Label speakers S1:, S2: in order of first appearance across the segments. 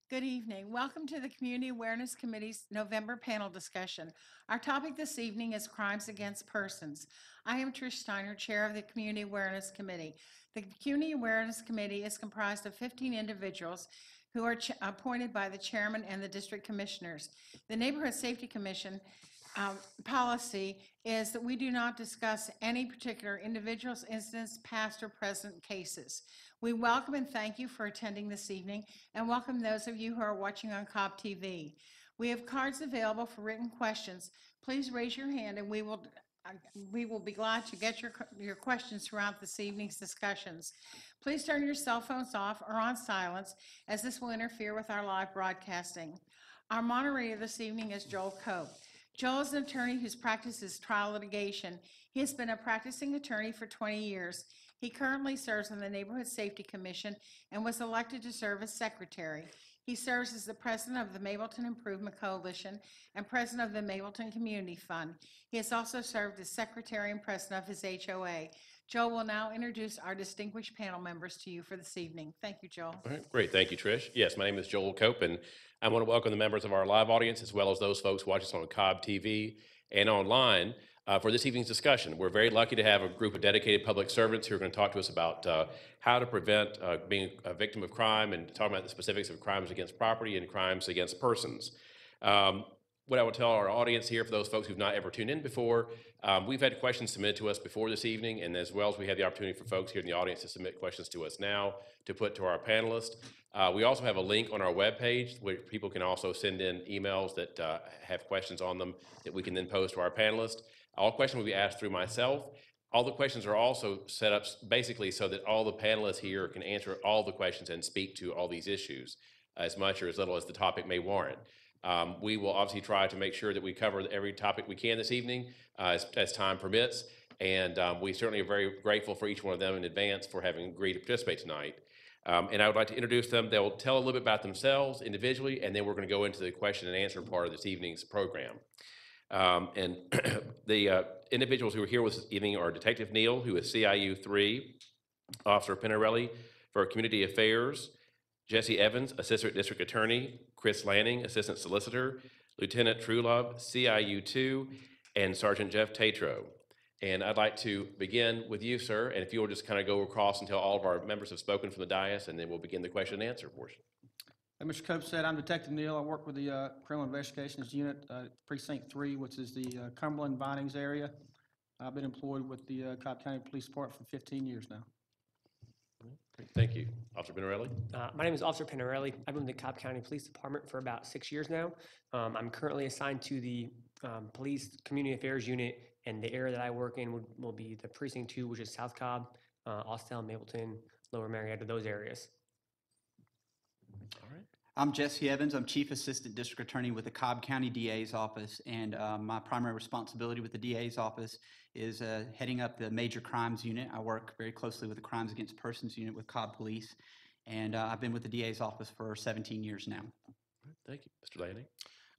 S1: Good evening. Welcome to the Community Awareness Committee's November panel discussion. Our topic this evening is crimes against persons. I am Trish Steiner, Chair of the Community Awareness Committee. The Community Awareness Committee is comprised of 15 individuals who are appointed by the chairman and the district commissioners. The Neighborhood Safety Commission policy is that we do not discuss any particular individual's incidents, past or present cases. We welcome and thank you for attending this evening and welcome those of you who are watching on Cobb TV. We have cards available for written questions. Please raise your hand and we will be glad to get your questions throughout this evening's discussions. Please turn your cell phones off or on silence as this will interfere with our live broadcasting. Our moderator this evening is Joel Cobb. Joel is an attorney whose practice is trial litigation. He has been a practicing attorney for 20 years. He currently serves on the Neighborhood Safety Commission and was elected to serve as secretary. He serves as the president of the Mableton Improvement Coalition and president of the Mableton Community Fund. He has also served as secretary and president of his HOA. Joel will now introduce our distinguished panel members to you for this evening. Thank you, Joel.
S2: All right, great. Thank you, Trish. Yes, my name is Joel Cope, and I want to welcome the members of our live audience as well as those folks watching us on Cobb TV and online for this evening's discussion. We're very lucky to have a group of dedicated public servants who are going to talk to us about how to prevent being a victim of crime and talk about the specifics of crimes against property and crimes against persons. What I would tell our audience here, for those folks who've not ever tuned in before, we've had questions submitted to us before this evening, and as well as we have the opportunity for folks here in the audience to submit questions to us now to put to our panelists. We also have a link on our webpage where people can also send in emails that have questions on them that we can then pose to our panelists. All questions will be asked through myself. All the questions are also set up basically so that all the panelists here can answer all the questions and speak to all these issues as much or as little as the topic may warrant. We will obviously try to make sure that we cover every topic we can this evening as time permits, and we certainly are very grateful for each one of them in advance for having agreed to participate tonight. And I would like to introduce them. They'll tell a little bit about themselves individually, and then we're going to go into the question and answer part of this evening's program. And the individuals who are here with us this evening are Detective Neal, who is CIU 3, Officer Pinarelli for Community Affairs, Jesse Evans, Assistant District Attorney, Chris Lanning, Assistant Solicitor, Lieutenant Trulove, CIU 2, and Sergeant Jeff Tatro. And I'd like to begin with you, sir, and if you will just kind of go across until all of our members have spoken from the dais, and then we'll begin the question and answer portion.
S3: Like Mr. Cope said, I'm Detective Neal. I work with the Criminal Investigations Unit, Precinct 3, which is the Cumberland Vinings area. I've been employed with the Cobb County Police Department for 15 years now.
S2: Great. Thank you. Officer Pinarelli?
S4: My name is Officer Pinarelli. I've been with the Cobb County Police Department for about 6 years now. I'm currently assigned to the Police Community Affairs Unit, and the area that I work in will be the Precinct 2, which is South Cobb, Austell, Mableton, Lower Marietta, those areas.
S2: All right.
S5: I'm Jesse Evans. I'm Chief Assistant District Attorney with the Cobb County DA's office, and my primary responsibility with the DA's office is heading up the Major Crimes Unit. I work very closely with the Crimes Against Persons Unit with Cobb Police, and I've been with the DA's office for 17 years now.
S2: Thank you. Mr. Lanning?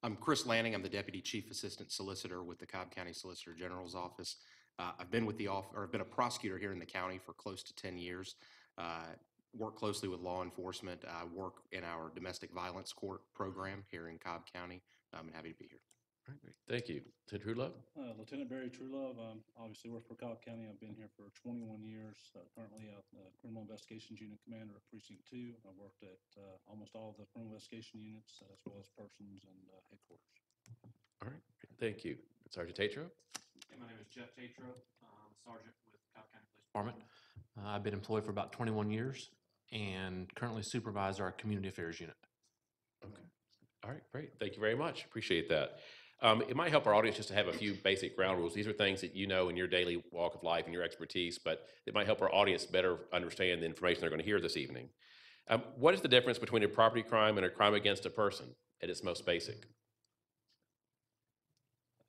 S6: I'm Chris Lanning. I'm the Deputy Chief Assistant Solicitor with the Cobb County Solicitor General's office. I've been I've been a prosecutor here in the county for close to 10 years. Work closely with law enforcement. I work in our domestic violence court program here in Cobb County. I'm happy to be here.
S2: All right, great. Thank you. Lieutenant Trulove?
S7: Lieutenant Barry Trulove. Obviously work for Cobb County. I've been here for 21 years. Currently a Criminal Investigations Unit Commander at Precinct 2. I worked at almost all of the criminal investigation units as well as persons and headquarters.
S2: All right, great. Thank you. Sergeant Tatro?
S8: My name is Jeff Tatro, Sergeant with Cobb County Police Department. I've been employed for about 21 years and currently supervise our Community Affairs Unit.
S2: Okay. All right, great. Thank you very much. Appreciate that. It might help our audience just to have a few basic ground rules. These are things that you know in your daily walk of life and your expertise, but it might help our audience better understand the information they're going to hear this evening. What is the difference between a property crime and a crime against a person at its most basic?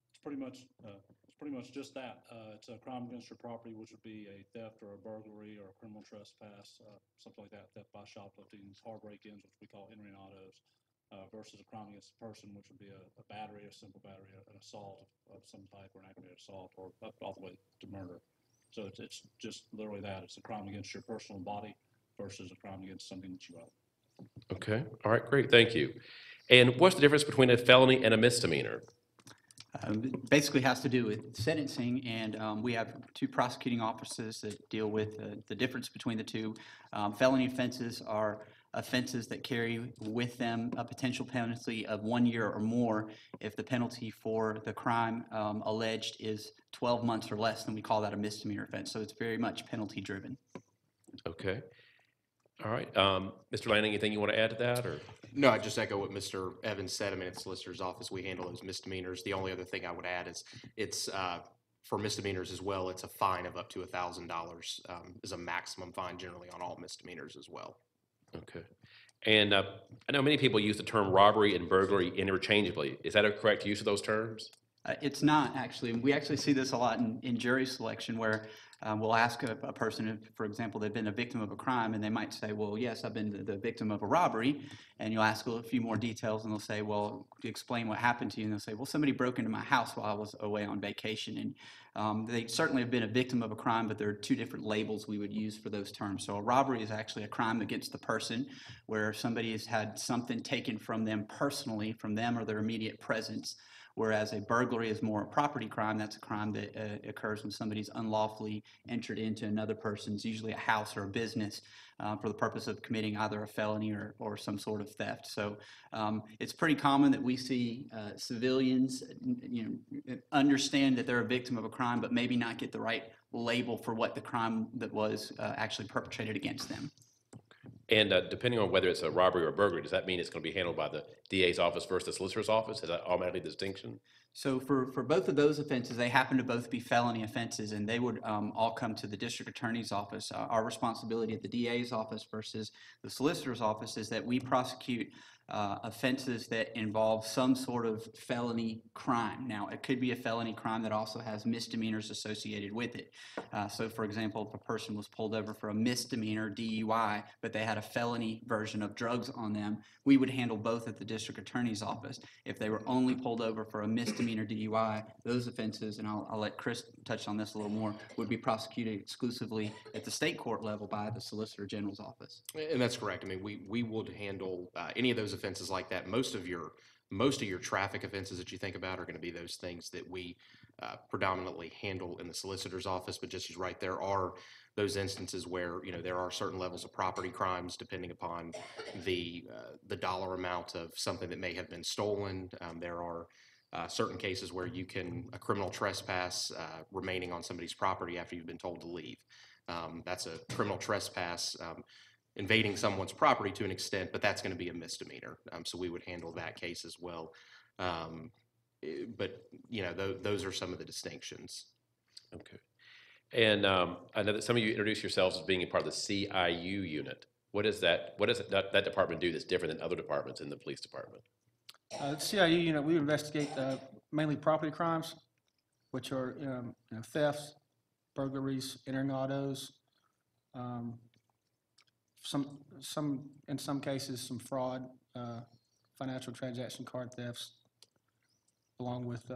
S7: It's pretty much just that. It's a crime against your property, which would be a theft or a burglary or a criminal trespass, something like that, theft by shoplifting, hard break-ins, which we call entering autos. Versus a crime against a person, which would be a battery, a simple battery, an assault of some type, or an aggravated assault, or up all the way to murder. So it's just literally that. It's a crime against your personal body versus a crime against something that you own.
S2: Okay, all right, great, thank you. And what's the difference between a felony and a misdemeanor?
S5: It basically has to do with sentencing, and we have two prosecuting officers that deal with the difference between the two. Felony offenses are offenses that carry with them a potential penalty of 1 year or more. If the penalty for the crime alleged is 12 months or less, then we call that a misdemeanor offense. So it's very much penalty driven.
S2: Okay, all right. Mr. Lanning, anything you want to add to that, or?
S6: No, I just echo what Mr. Evans said. I mean, at the Solicitor's Office, we handle those misdemeanors. The only other thing I would add is it's, for misdemeanors as well, it's a fine of up to $1,000 is a maximum fine generally on all misdemeanors as well.
S2: Okay. And I know many people use the term robbery and burglary interchangeably. Is that a correct use of those terms?
S5: It's not, actually. We actually see this a lot in jury selection where we'll ask a person if, for example, they've been a victim of a crime, and they might say, well, yes, I've been the victim of a robbery. And you'll ask a few more details, and they'll say, well, explain what happened to you. And they'll say, well, somebody broke into my house while I was away on vacation. And they certainly have been a victim of a crime, but there are two different labels we would use for those terms. So a robbery is actually a crime against the person where somebody has had something taken from them personally, from them or their immediate presence. Whereas a burglary is more a property crime. That's a crime that occurs when somebody's unlawfully entered into another person's, usually a house or a business, for the purpose of committing either a felony or some sort of theft. So it's pretty common that we see civilians, understand that they're a victim of a crime, but maybe not get the right label for what the crime that was actually perpetrated against them.
S2: And depending on whether it's a robbery or a burglary, does that mean it's going to be handled by the DA's office versus the solicitor's office? Is that automatically the distinction?
S5: So for both of those offenses, they happen to both be felony offenses, and they would all come to the district attorney's office. Our responsibility at the DA's office versus the solicitor's office is that we prosecute offenses that involve some sort of felony crime. Now, it could be a felony crime that also has misdemeanors associated with it. So, for example, if a person was pulled over for a misdemeanor DUI, but they had a felony version of drugs on them, we would handle both at the district attorney's office. If they were only pulled over for a misdemeanor DUI, those offenses, and I'll let Chris touch on this a little more, would be prosecuted exclusively at the state court level by the Solicitor General's office.
S6: And that's correct. I mean, we would handle any of those offenses like that. Most of your traffic offenses that you think about are going to be those things that we predominantly handle in the solicitor's office. But just as right, there are those instances where there are certain levels of property crimes depending upon the dollar amount of something that may have been stolen. There are certain cases where you can a criminal trespass remaining on somebody's property after you've been told to leave. That's a criminal trespass. Invading someone's property to an extent, but that's going to be a misdemeanor. So we would handle that case as well. But those are some of the distinctions.
S2: Okay. And I know that some of you introduced yourselves as being a part of the CIU unit. What is that? What does that department do that's different than other departments in the police department?
S3: The CIU unit, we investigate mainly property crimes, which are thefts, burglaries, entering autos, in some cases some fraud, financial transaction card thefts, along with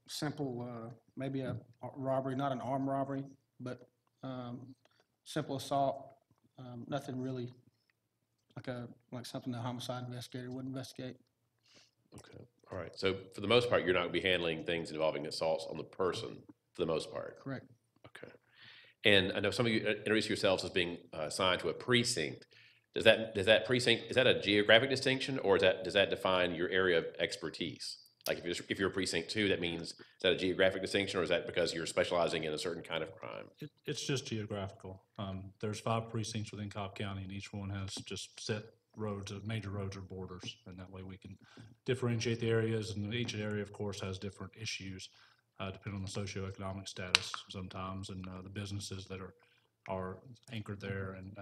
S3: simple maybe a robbery, not an armed robbery, but simple assault. Nothing really like something the homicide investigator would investigate.
S2: Okay. All right. So for the most part, you're not going to be handling things involving assaults on the person for the most part.
S3: Correct.
S2: Okay. And I know some of you introduce yourselves as being assigned to a precinct. Does that precinct, is that a geographic distinction, or does that define your area of expertise? Like if you're a precinct 2, that means, is that a geographic distinction, or is that because you're specializing in a certain kind of crime?
S7: It's just geographical. There's 5 precincts within Cobb County, and each one has just set roads, major roads or borders, and that way we can differentiate the areas. And each area, of course, has different issues depending on the socioeconomic status sometimes, and the businesses that are anchored there, and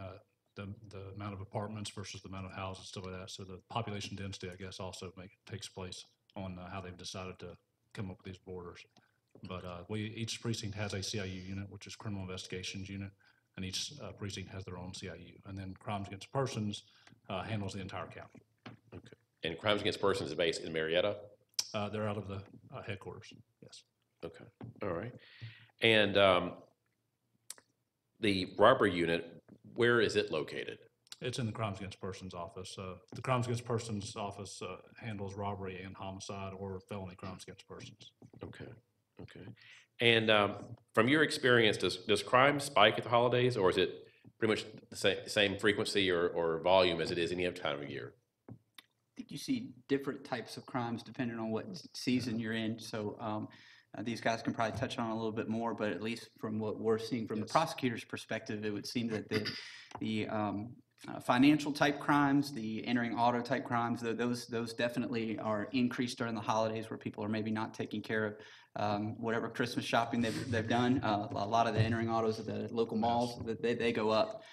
S7: the amount of apartments versus the amount of houses, stuff like that. So the population density, I guess, also takes place on how they've decided to come up with these borders. But each precinct has a CIU unit, which is Criminal Investigations Unit, and each precinct has their own CIU. And then Crimes Against Persons handles the entire county.
S2: Okay. And Crimes Against Persons is based in Marietta?
S7: They're out of the headquarters, yes.
S2: Okay. All right. And The robbery unit, where is it located?
S7: It's in the Crimes Against Persons office. The Crimes Against Persons office handles robbery and homicide or felony crimes against persons.
S2: Okay, okay. And from your experience, does crime spike at the holidays, or is it pretty much the same frequency or volume as it is any other time of year?
S5: I think you see different types of crimes depending on what season you're in. So these guys can probably touch on it a little bit more, but at least from what we're seeing from the prosecutor's perspective, it would seem that the financial type crimes, the entering auto type crimes, those definitely are increased during the holidays where people are maybe not taking care of whatever Christmas shopping they've done. A lot of the entering autos at the local malls, they go up.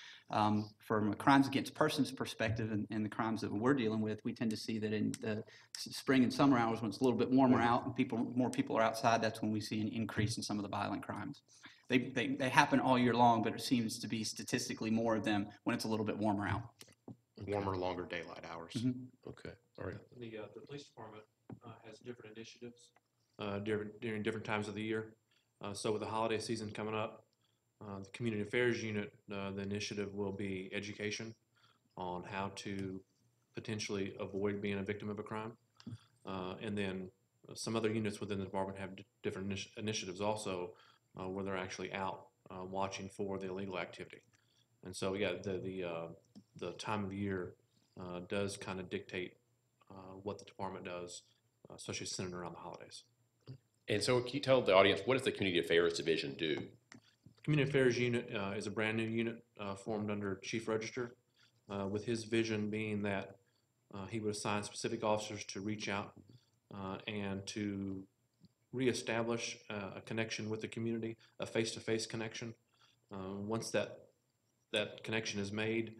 S5: From a crimes against persons perspective and the crimes that we're dealing with, we tend to see that in the spring and summer hours when it's a little bit warmer out and more people are outside, that's when we see an increase in some of the violent crimes. They happen all year long, but it seems to be statistically more of them when it's a little bit warmer out.
S6: Warmer, longer daylight hours.
S2: Okay, all right.
S8: The police department has different initiatives during different times of the year. So with the holiday season coming up, the community affairs unit, the initiative will be education on how to potentially avoid being a victim of a crime. And then some other units within the department have different initiatives also where they're actually out watching for the illegal activity. And so, yeah, the time of year does kind of dictate what the department does, especially centered around the holidays.
S2: And so can you tell the audience, what does the Community Affairs Division do?
S8: Community Affairs Unit is a brand new unit formed under Chief Register, with his vision being that he would assign specific officers to reach out and to reestablish a connection with the community, a face-to-face connection. Once that connection is made,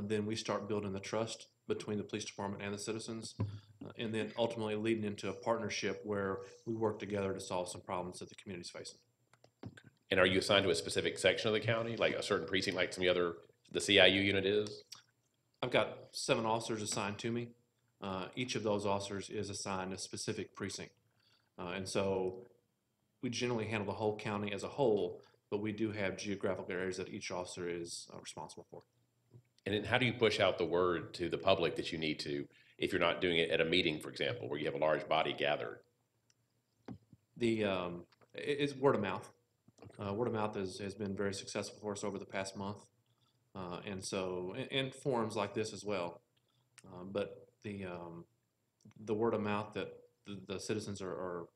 S8: then we start building the trust between the police department and the citizens, and then ultimately leading into a partnership where we work together to solve some problems that the community is facing.
S2: And are you assigned to a specific section of the county, like a certain precinct, like the CIU unit is?
S8: I've got 7 officers assigned to me. Each of those officers is assigned a specific precinct. And so we generally handle the whole county as a whole, but we do have geographical areas that each officer is responsible for.
S2: And then how do you push out the word to the public that you need to, if you're not doing it at a meeting, for example, where you have a large body gathered?
S8: It's word of mouth. Word of mouth has been very successful for us over the past month. And so, and forums like this as well. But the word of mouth that the citizens are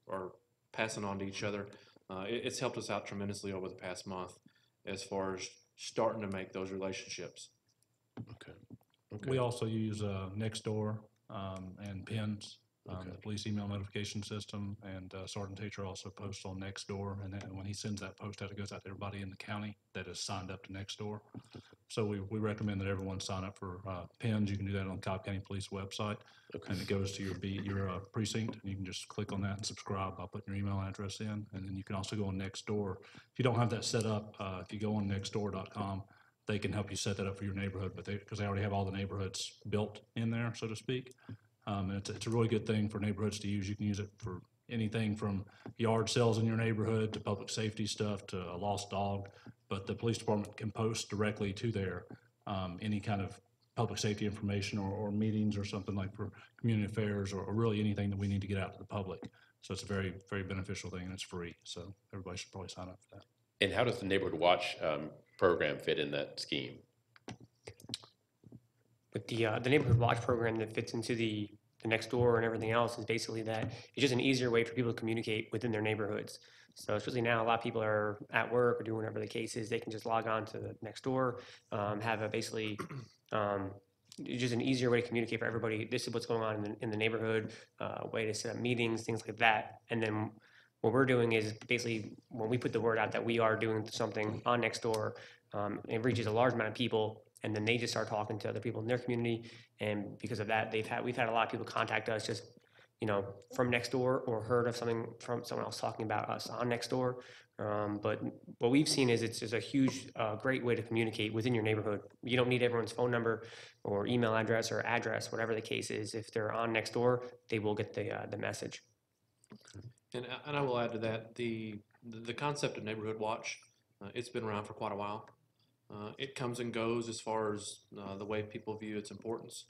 S8: passing on to each other, it's helped us out tremendously over the past month as far as starting to make those relationships.
S2: Okay.
S7: We also use Nextdoor and PINs,
S2: Okay.
S7: the police email notification system, and Sergeant Tatro also posts on Nextdoor. And then when he sends that post out, it goes out to everybody in the county that is signed up to Nextdoor. So we recommend that everyone sign up for PINs. You can do that on the Cobb County Police website, and it goes to your precinct, and you can just click on that and subscribe by putting your email address in. And then you can also go on Nextdoor. If you don't have that set up, if you go on nextdoor.com, they can help you set that up for your neighborhood, but because they already have all the neighborhoods built in there, so to speak. And it's a really good thing for neighborhoods to use. You can use it for anything from yard sales in your neighborhood to public safety stuff to a lost dog. But the police department can post directly to there any kind of public safety information or meetings or something like for community affairs or really anything that we need to get out to the public. So it's a very, very beneficial thing and it's free. So everybody should probably sign up for that.
S2: And how does the Neighborhood Watch program fit in that scheme?
S4: But the neighborhood watch program that fits into the Nextdoor and everything else is basically that it's just an easier way for people to communicate within their neighborhoods. So especially now, a lot of people are at work or doing whatever the case is, they can just log on to the Nextdoor, have a basically just an easier way to communicate for everybody. This is what's going on in the neighborhood, way to set up meetings, things like that. And then what we're doing is basically when we put the word out that we are doing something on Nextdoor, it reaches a large amount of people, and then they just start talking to other people in their community. And because of that, we've had a lot of people contact us just, from Nextdoor or heard of something from someone else talking about us on Nextdoor. But what we've seen is it's just a huge, great way to communicate within your neighborhood. You don't need everyone's phone number or email address or address, whatever the case is. If they're on Nextdoor, they will get the message.
S8: And I will add to that, the concept of Neighborhood Watch, it's been around for quite a while. It comes and goes as far as the way people view its importance.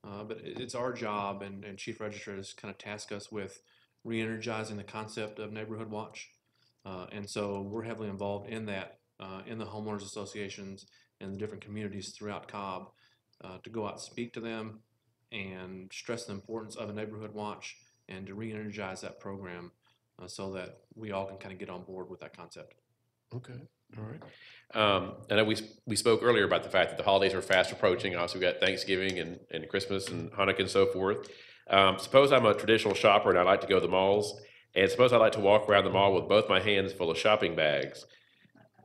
S8: But it's our job, and Chief Register has kind of tasked us with re-energizing the concept of Neighborhood Watch. And so we're heavily involved in that, in the homeowners associations and the different communities throughout Cobb, to go out and speak to them and stress the importance of a Neighborhood Watch and to re-energize that program so that we all can kind of get on board with that concept.
S2: Okay, all right. I know we spoke earlier about the fact that the holidays are fast approaching. Also, we got Thanksgiving and Christmas and Hanukkah and so forth. Suppose I'm a traditional shopper and I like to go to the malls, and suppose I like to walk around the mall with both my hands full of shopping bags.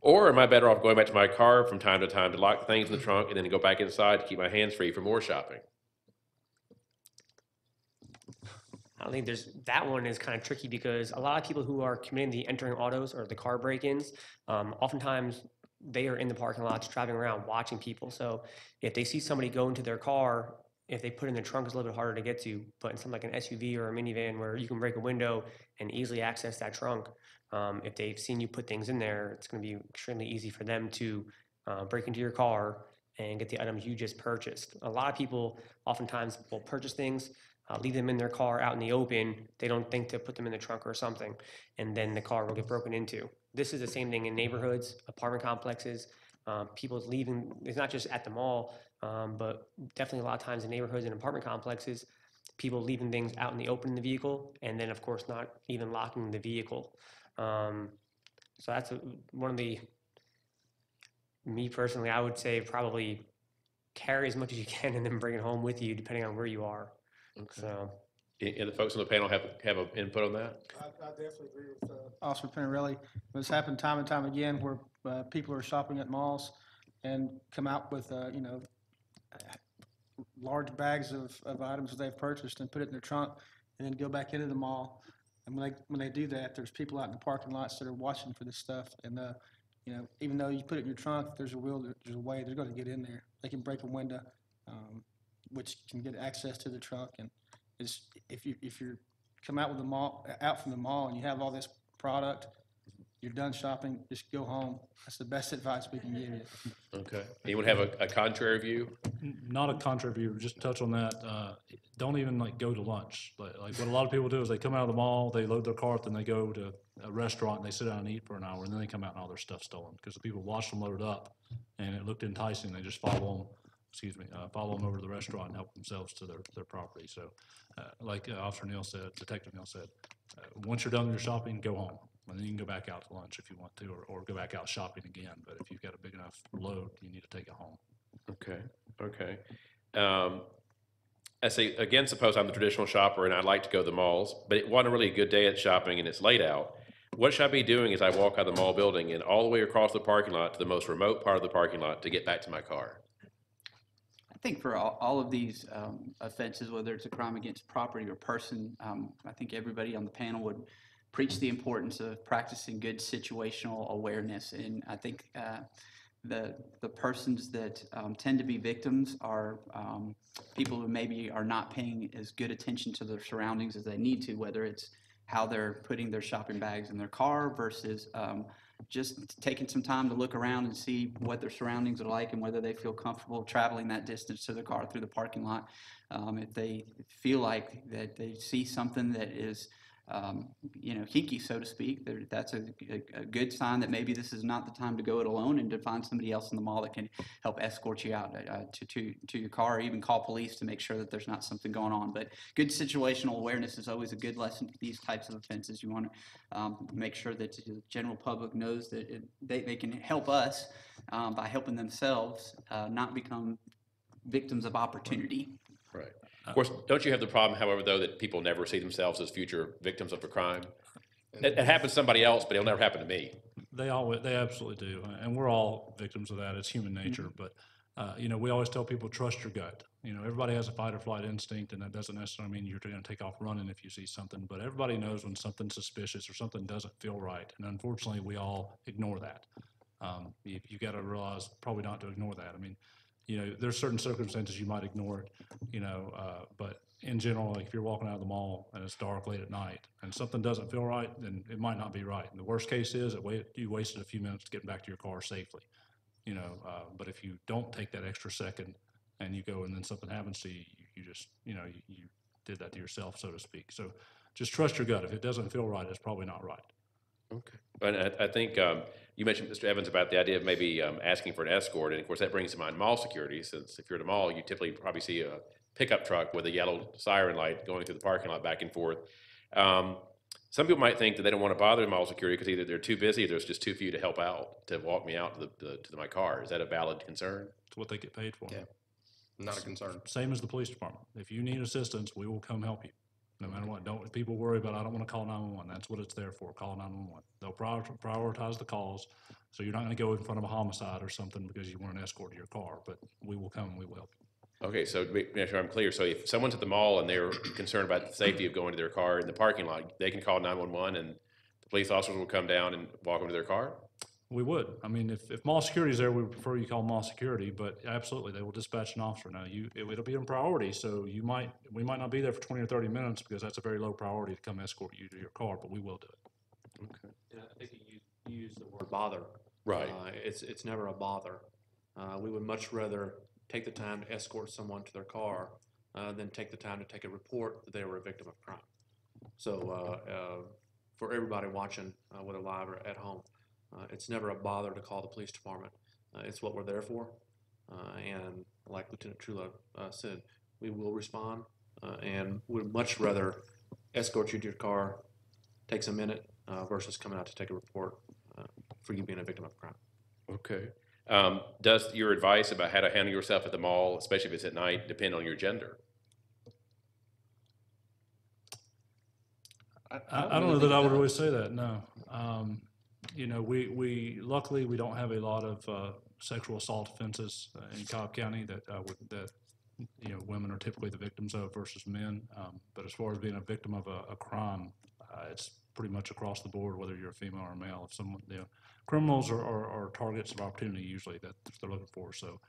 S2: Or am I better off going back to my car from time to time to lock things in the trunk and then go back inside to keep my hands free for more shopping?
S4: I think that one is kind of tricky because a lot of people who are committing the entering autos or the car break-ins, oftentimes they are in the parking lots driving around watching people. So if they see somebody go into their car, if they put it in the trunk, it's a little bit harder to get to. But in something like an SUV or a minivan where you can break a window and easily access that trunk, if they've seen you put things in there, it's going to be extremely easy for them to break into your car and get the items you just purchased. A lot of people oftentimes will purchase things, leave them in their car out in the open. They don't think to put them in the trunk or something, and then the car will get broken into. This is the same thing in neighborhoods, apartment complexes. People leaving, it's not just at the mall, but definitely a lot of times in neighborhoods and apartment complexes, people leaving things out in the open in the vehicle, and then of course not even locking the vehicle. So that's one of the, me personally, I would say probably carry as much as you can and then bring it home with you depending on where you are.
S2: Okay.
S4: So,
S2: And the folks on the panel have an input on that?
S3: I definitely agree with Officer Pinarelli. It's happened time and time again where people are shopping at malls and come out with, large bags of items that they've purchased and put it in their trunk and then go back into the mall. And when they do that, there's people out in the parking lots that are watching for this stuff. And, even though you put it in your trunk, there's a way, they're going to get in there. They can break a window, which can get access to the trunk. And if you're come out from the mall and you have all this product, you're done shopping, just go home. That's the best advice we can give you.
S2: Okay. Anyone have a contrary view?
S7: Not a contrary view, just touch on that. Don't even go to lunch. Like what a lot of people do is they come out of the mall, they load their cart, then they go to a restaurant and they sit down and eat for an hour, and then they come out and all their stuff's stolen because the people watched them load it up and it looked enticing. They just follow them over to the restaurant and help themselves to their property. So, like Officer Neal said, Detective Neal said, once you're done with your shopping, go home. And then you can go back out to lunch if you want to, or go back out shopping again. But if you've got a big enough load, you need to take it home.
S2: Okay, okay. I say, again, suppose I'm the traditional shopper and I'd like to go to the malls, but it wasn't a really good day at shopping and it's late out. What should I be doing as I walk out of the mall building and all the way across the parking lot to the most remote part of the parking lot to get back to my car?
S5: I think for all of these offenses, whether it's a crime against property or person, I think everybody on the panel would preach the importance of practicing good situational awareness. And I think the persons that tend to be victims are people who maybe are not paying as good attention to their surroundings as they need to, whether it's how they're putting their shopping bags in their car versus just taking some time to look around and see what their surroundings are like and whether they feel comfortable traveling that distance to their car through the parking lot. If they feel like that they see something that is hinky, so to speak, that's a good sign that maybe this is not the time to go it alone and to find somebody else in the mall that can help escort you out to your car, or even call police to make sure that there's not something going on. But good situational awareness is always a good lesson for these types of offenses. You want to make sure that the general public knows that they can help us by helping themselves not become victims of opportunity.
S2: Right. Of course, don't you have the problem, however, though, that people never see themselves as future victims of a crime? It happens to somebody else, but it'll never happen to me.
S7: They absolutely do, and we're all victims of that. It's human nature, but we always tell people trust your gut. Everybody has a fight or flight instinct, and that doesn't necessarily mean you're going to take off running if you see something. But everybody knows when something's suspicious or something doesn't feel right, and unfortunately, we all ignore that. You got to realize probably not to ignore that. I mean, there's certain circumstances you might ignore it, but in general, like if you're walking out of the mall and it's dark late at night and something doesn't feel right, then it might not be right. And the worst case is that you wasted a few minutes getting back to your car safely. But if you don't take that extra second and you go and then something happens to you, you just, you did that to yourself, so to speak. So just trust your gut. If it doesn't feel right, it's probably not right.
S2: Okay. And I think you mentioned, Mr. Evans, about the idea of maybe asking for an escort. And of course, that brings to mind mall security, since if you're at a mall, you typically probably see a pickup truck with a yellow siren light going through the parking lot back and forth. Um, some people might think that they don't want to bother mall security because either they're too busy or there's just too few to help out to walk me out to my car. Is that a valid concern?
S7: It's what they get paid for.
S6: Yeah. Not a concern.
S7: Same as the police department. If you need assistance, we will come help you. No matter what. Don't people worry about, I don't want to call 911. That's what it's there for. Call 911. They'll prioritize the calls. So you're not going to go in front of a homicide or something because you want an escort to your car, but we will come and we will help you.
S2: Okay, so to make sure I'm clear, so if someone's at the mall and they're concerned about the safety of going to their car in the parking lot, they can call 911 and the police officers will come down and walk them to their car?
S7: We would. I mean, if mall security is there, we prefer you call mall security, but absolutely, they will dispatch an officer. Now, it'll be in priority, so we might not be there for 20 or 30 minutes because that's a very low priority to come escort you to your car, but we will do it.
S2: Okay.
S8: Yeah, I think you use the word bother.
S2: Right.
S8: It's never a bother. We would much rather take the time to escort someone to their car than take the time to take a report that they were a victim of crime. So for everybody watching, whether live or at home, it's never a bother to call the police department. It's what we're there for. And like Lieutenant Trula said, we will respond and would much rather escort you to your car, takes a minute versus coming out to take a report for you being a victim of crime.
S2: Okay. Does your advice about how to handle yourself at the mall, especially if it's at night, depend on your gender?
S7: I don't know that I would really say that, no. We luckily, we don't have a lot of sexual assault offenses in Cobb County that women are typically the victims of versus men. But as far as being a victim of a crime, it's pretty much across the board, whether you're a female or a male. If someone, criminals are targets of opportunity usually that they're looking for. So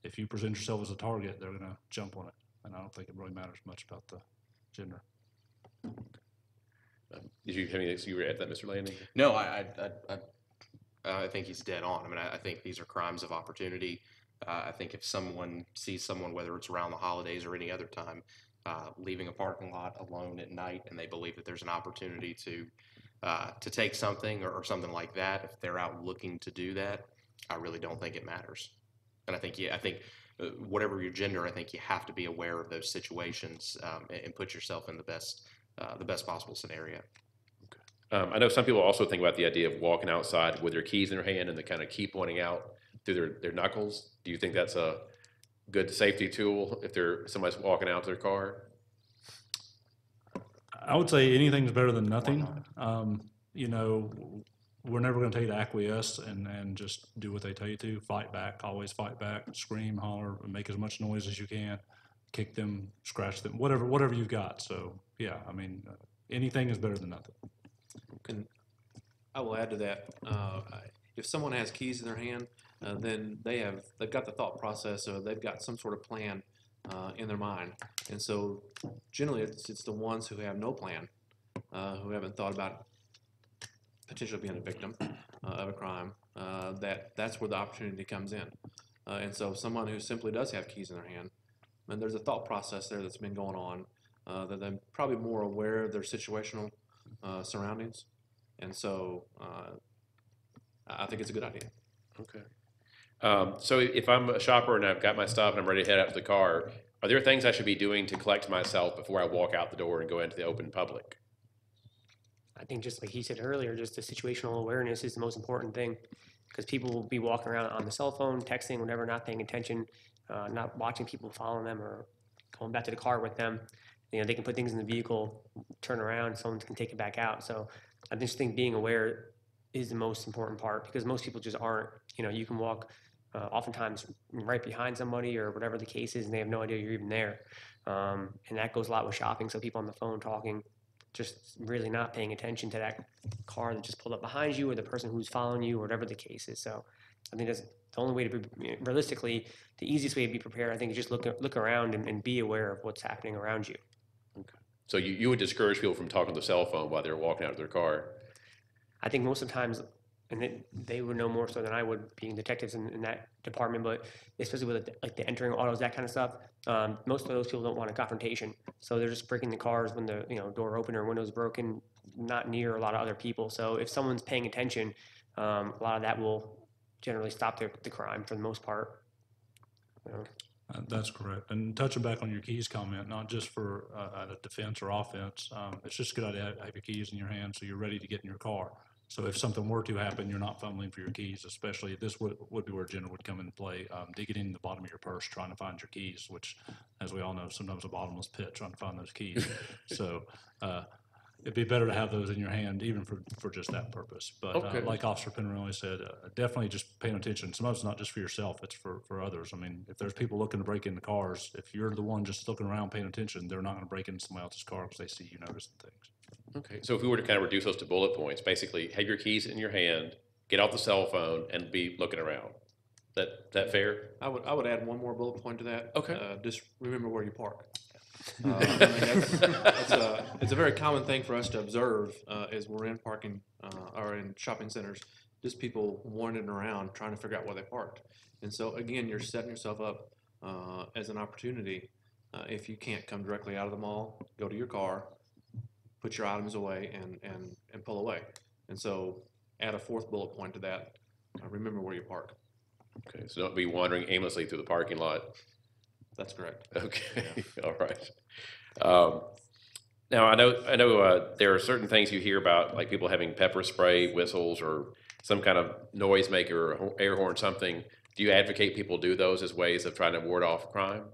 S7: if you present yourself as a target, they're going to jump on it. And I don't think it really matters much about the gender.
S2: Did you have anything you were at that, Mr. Landing?
S6: No, I think he's dead on. I mean, I think these are crimes of opportunity. I think if someone sees someone, whether it's around the holidays or any other time, leaving a parking lot alone at night, and they believe that there's an opportunity to take something or something like that, if they're out looking to do that, I really don't think it matters. And I think whatever your gender, I think you have to be aware of those situations and put yourself in the best possible scenario.
S2: I know some people also think about the idea of walking outside with their keys in their hand and they kind of keep pointing out through their knuckles. Do you think that's a good safety tool if somebody's walking out to their car?
S7: I would say anything's better than nothing. We're never going to tell you to acquiesce and just do what they tell you to. Fight back, always fight back, scream, holler, make as much noise as you can, kick them, scratch them, whatever you've got. So yeah, I mean, anything is better than nothing.
S8: And I will add to that. If someone has keys in their hand, then they've got the thought process, or they've got some sort of plan in their mind. And so generally it's the ones who have no plan, who haven't thought about potentially being a victim of a crime, that's where the opportunity comes in. And so someone who simply does have keys in their hand, and there's a thought process there that's been going on, that they're probably more aware of their situational surroundings. And so I think it's a good idea.
S2: Okay. So if I'm a shopper and I've got my stuff and I'm ready to head out to the car, are there things I should be doing to collect myself before I walk out the door and go into the open public?
S4: I think just like he said earlier, just the situational awareness is the most important thing, because people will be walking around on the cell phone, texting, whatever, not paying attention, not watching people following them or going back to the car with them. They can put things in the vehicle, turn around, someone can take it back out. So I just think being aware is the most important part, because most people just aren't. You can walk oftentimes right behind somebody or whatever the case is, and they have no idea you're even there. And that goes a lot with shopping. So people on the phone talking, just really not paying attention to that car that just pulled up behind you or the person who's following you or whatever the case is. So I think that's the only way to be, realistically, the easiest way to be prepared, I think, is just look around and be aware of what's happening around you.
S2: Okay. So you would discourage people from talking on the cell phone while they're walking out of their car?
S4: I think most of the times and they would know more so than I would, being detectives in that department, but especially with like the entering autos, that kind of stuff, most of those people don't want a confrontation. So they're just breaking the cars when the door open or windows broken, not near a lot of other people. So if someone's paying attention, a lot of that will generally stop the crime for the most part. You know.
S9: That's correct. And touching back on your keys comment, not just for a defense or offense, it's just a good idea to have your keys in your hand so you're ready to get in your car. So if something were to happen, you're not fumbling for your keys, especially this would be where Jenna would come into play, digging in the bottom of your purse, trying to find your keys, which, as we all know, sometimes a bottomless pit trying to find those keys. So it'd be better to have those in your hand, even for just that purpose. But
S2: Okay.
S9: like Officer Pinarelli said, definitely just paying attention. Sometimes it's not just for yourself, it's for others. I mean, if there's people looking to break into cars, if you're the one just looking around paying attention, they're not going to break into somebody else's car because they see you noticing things.
S2: Okay, so if we were to kind of reduce those to bullet points, basically have your keys in your hand, get off the cell phone, and be looking around. That fair?
S8: I would add one more bullet point to that.
S2: Okay.
S8: Just remember where you park. I mean, it's a very common thing for us to observe as we're in parking or in shopping centers, just people wandering around trying to figure out where they parked. And so again, you're setting yourself up as an opportunity. If you can't come directly out of the mall, go to your car, put your items away, and pull away. And so add a fourth bullet point to that. Remember where you park.
S2: Okay, so don't be wandering aimlessly through the parking lot.
S8: That's correct.
S2: Okay, all right. Now I know there are certain things you hear about, like people having pepper spray, whistles, or some kind of noisemaker or air horn, something. Do you advocate people do those as ways of trying to ward off crime?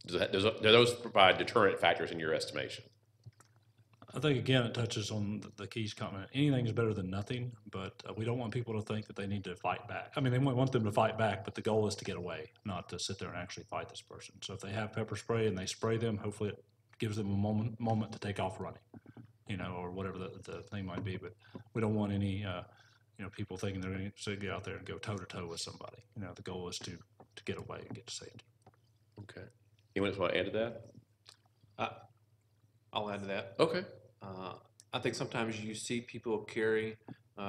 S2: Do those provide deterrent factors in your estimation?
S9: I think, again, it touches on the keys comment. Anything is better than nothing, but we don't want people to think that they need to fight back. I mean, they want them to fight back, but the goal is to get away, not to sit there and actually fight this person. So if they have pepper spray and they spray them, hopefully it gives them a moment to take off running, or whatever the thing might be. But we don't want any, people thinking they're going to get out there and go toe-to-toe with somebody. The goal is to get away and get to safety.
S2: Okay. Anyone else want to add to that?
S8: I'll add to that.
S2: Okay.
S8: I think sometimes you see people carry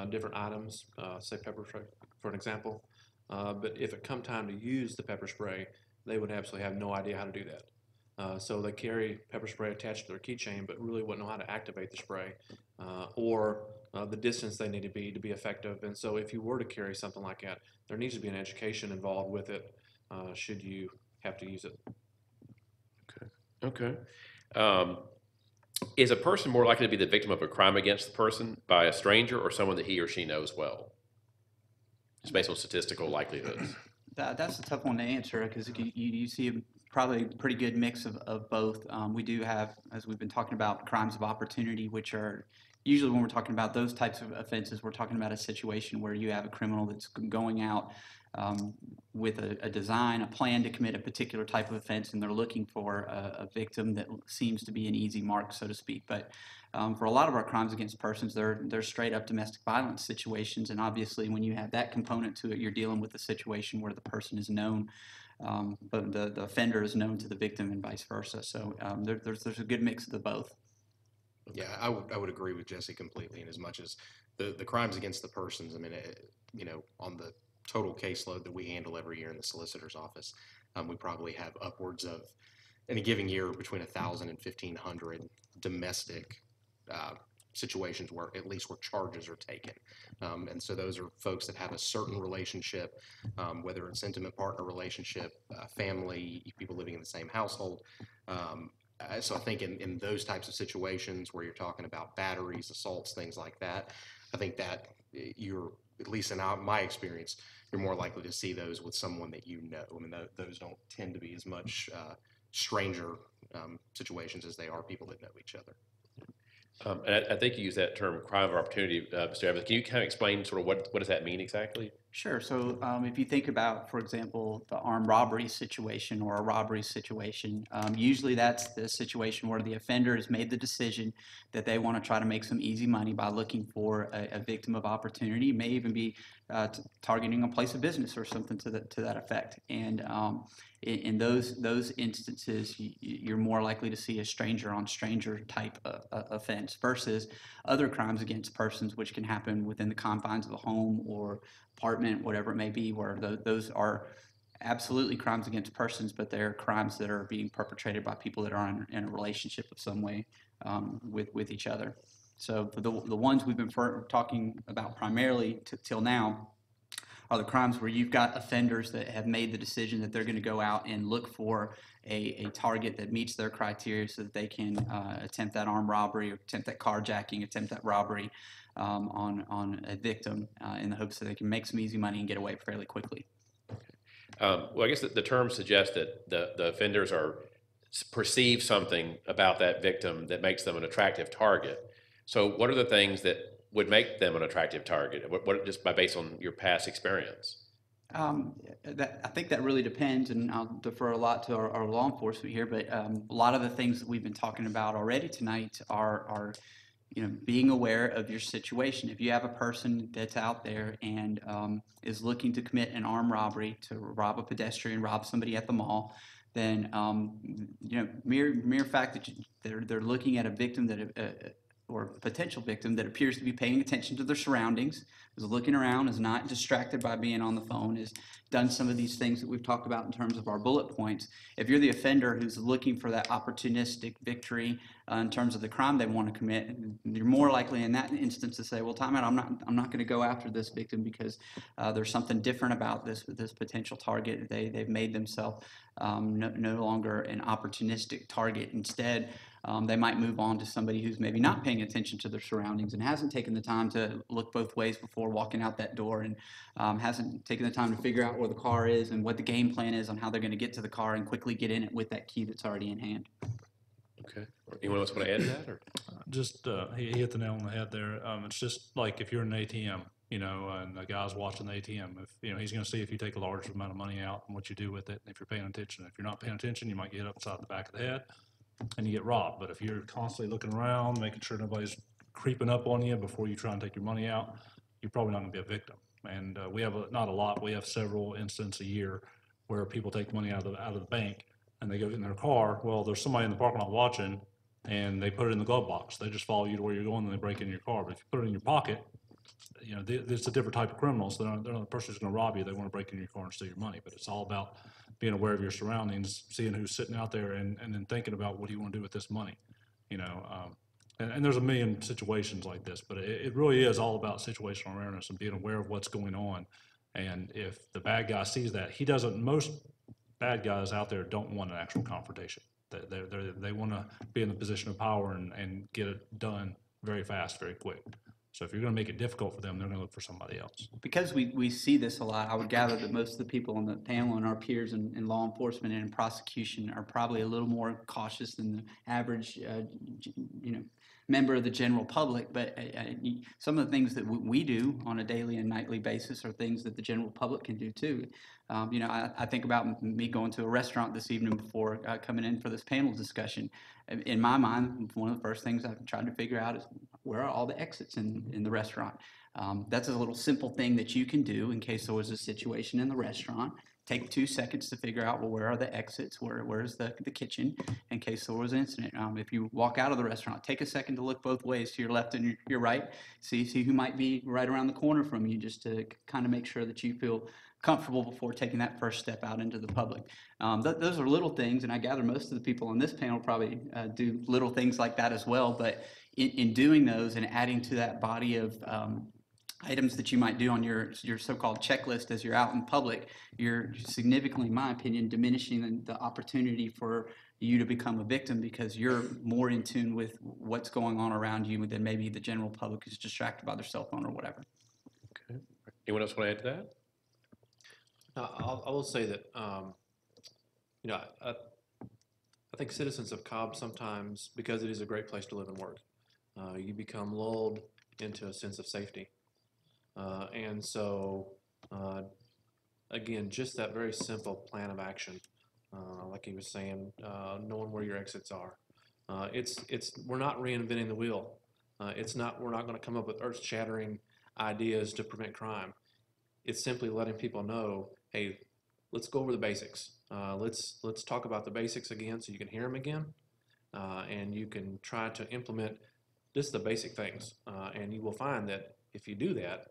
S8: different items, say pepper spray, for an example. But if it come time to use the pepper spray, they would absolutely have no idea how to do that. So they carry pepper spray attached to their keychain, but really wouldn't know how to activate the spray or the distance they need to be effective. And so if you were to carry something like that, there needs to be an education involved with it should you have to use it.
S2: Okay. Is a person more likely to be the victim of a crime against the person by a stranger or someone that he or she knows well? Just based on statistical likelihoods.
S5: That's a tough one to answer because you see probably a pretty good mix of both. We do have, as we've been talking about, crimes of opportunity, which are usually when we're talking about those types of offenses, we're talking about a situation where you have a criminal that's going out with a design, a plan to commit a particular type of offense, and they're looking for a victim that seems to be an easy mark, so to speak. But for a lot of our crimes against persons, they're straight up domestic violence situations, and obviously when you have that component to it, you're dealing with a situation where the person is known, but the offender is known to the victim and vice versa. So there's a good mix of the both.
S6: Yeah, I would agree with Jesse completely. In as much as the crimes against the persons, I mean, on the total caseload that we handle every year in the solicitor's office, we probably have upwards of, in a given year, between 1,000 and 1,500 domestic situations where at least where charges are taken. And so those are folks that have a certain relationship, whether it's intimate partner relationship, family, people living in the same household. So I think in those types of situations where you're talking about batteries, assaults, things like that, I think that you're, at least in my experience, you're more likely to see those with someone that you know. I mean, those don't tend to be as much stranger situations as they are people that know each other.
S2: And I think you use that term crime of opportunity, Mr. Evans. Can you kind of explain sort of what does that mean exactly?
S5: Sure. So if you think about, for example, the armed robbery situation or a robbery situation, usually that's the situation where the offender has made the decision that they want to try to make some easy money by looking for a victim of opportunity. It may even be targeting a place of business or something to that effect. And in those instances, you're more likely to see a stranger on stranger type offense versus other crimes against persons, which can happen within the confines of a home or apartment, whatever it may be, where those are absolutely crimes against persons, but they're crimes that are being perpetrated by people that are in a relationship of some way with each other. So for the ones we've been talking about primarily till now are the crimes where you've got offenders that have made the decision that they're going to go out and look for a target that meets their criteria so that they can attempt that armed robbery, or attempt that carjacking, attempt that robbery on a victim in the hopes that they can make some easy money and get away fairly quickly.
S2: Well, I guess the term suggests that the offenders perceive something about that victim that makes them an attractive target. So what are the things that would make them an attractive target? What just based on your past experience?
S5: I think that really depends, and I'll defer a lot to our law enforcement here, but a lot of the things that we've been talking about already tonight are being aware of your situation. If you have a person that's out there and is looking to commit an armed robbery, to rob a pedestrian, rob somebody at the mall, then mere fact that they're looking at a victim that or potential victim that appears to be paying attention to their surroundings, is looking around, is not distracted by being on the phone, has done some of these things that we've talked about in terms of our bullet points. If you're the offender who's looking for that opportunistic victory in terms of the crime they want to commit, you're more likely in that instance to say, well, time out, I'm not going to go after this victim because there's something different about this potential target. They've made themselves no longer an opportunistic target. Instead, they might move on to somebody who's maybe not paying attention to their surroundings and hasn't taken the time to look both ways before walking out that door, and hasn't taken the time to figure out where the car is and what the game plan is on how they're going to get to the car and quickly get in it with that key that's already in hand.
S2: Okay. Anyone else want to add to that? Or?
S9: Just he hit the nail on the head there. It's just like if you're in an ATM, and the guy's watching the ATM. If he's going to see if you take a large amount of money out and what you do with it. If you're paying attention, if you're not paying attention, you might get upside the back of the head and you get robbed. But if you're constantly looking around, making sure nobody's creeping up on you before you try and take your money out, you're probably not going to be a victim. And we have not a lot. We have several instances a year where people take money out of the bank and they go in their car. Well, there's somebody in the parking lot watching, and they put it in the glove box. They just follow you to where you're going, and they break into your car. But if you put it in your pocket, it's a different type of criminal. So they're not the person who's going to rob you. They want to break into your car and steal your money. But it's all about being aware of your surroundings, seeing who's sitting out there, and then thinking about what do you want to do with this money. And there's a million situations like this, but it really is all about situational awareness and being aware of what's going on. And if the bad guy sees that, most bad guys out there don't want an actual confrontation. They want to be in a position of power and get it done very fast, very quick. So if you're going to make it difficult for them, they're going to look for somebody else.
S5: Because we see this a lot, I would gather that most of the people on the panel and our peers in law enforcement and in prosecution are probably a little more cautious than the average, member of the general public. But some of the things that we do on a daily and nightly basis are things that the general public can do too. I think about me going to a restaurant this evening before coming in for this panel discussion. In my mind, one of the first things I've tried to figure out is where are all the exits in the restaurant. That's a little simple thing that you can do in case there was a situation in the restaurant. Take 2 seconds to figure out, well, where are the exits? Where's the kitchen in case there was an incident? If you walk out of the restaurant, take a second to look both ways, to your left and your right. See who might be right around the corner from you, just to kind of make sure that you feel comfortable before taking that first step out into the public. Those are little things, and I gather most of the people on this panel probably do little things like that as well. But in doing those and adding to that body of items that you might do on your so-called checklist as you're out in public, you're significantly, in my opinion, diminishing the opportunity for you to become a victim because you're more in tune with what's going on around you than maybe the general public who's distracted by their cell phone or whatever.
S2: Okay. Anyone else want to add to that?
S8: I will say that, I think citizens of Cobb sometimes, because it is a great place to live and work, you become lulled into a sense of safety. And so, again, just that very simple plan of action, like he was saying, knowing where your exits are. We're not reinventing the wheel. We're not going to come up with earth-shattering ideas to prevent crime. it's simply letting people know, hey, let's go over the basics. Let's talk about the basics again so you can hear them again, and you can try to implement just the basic things. And you will find that if you do that,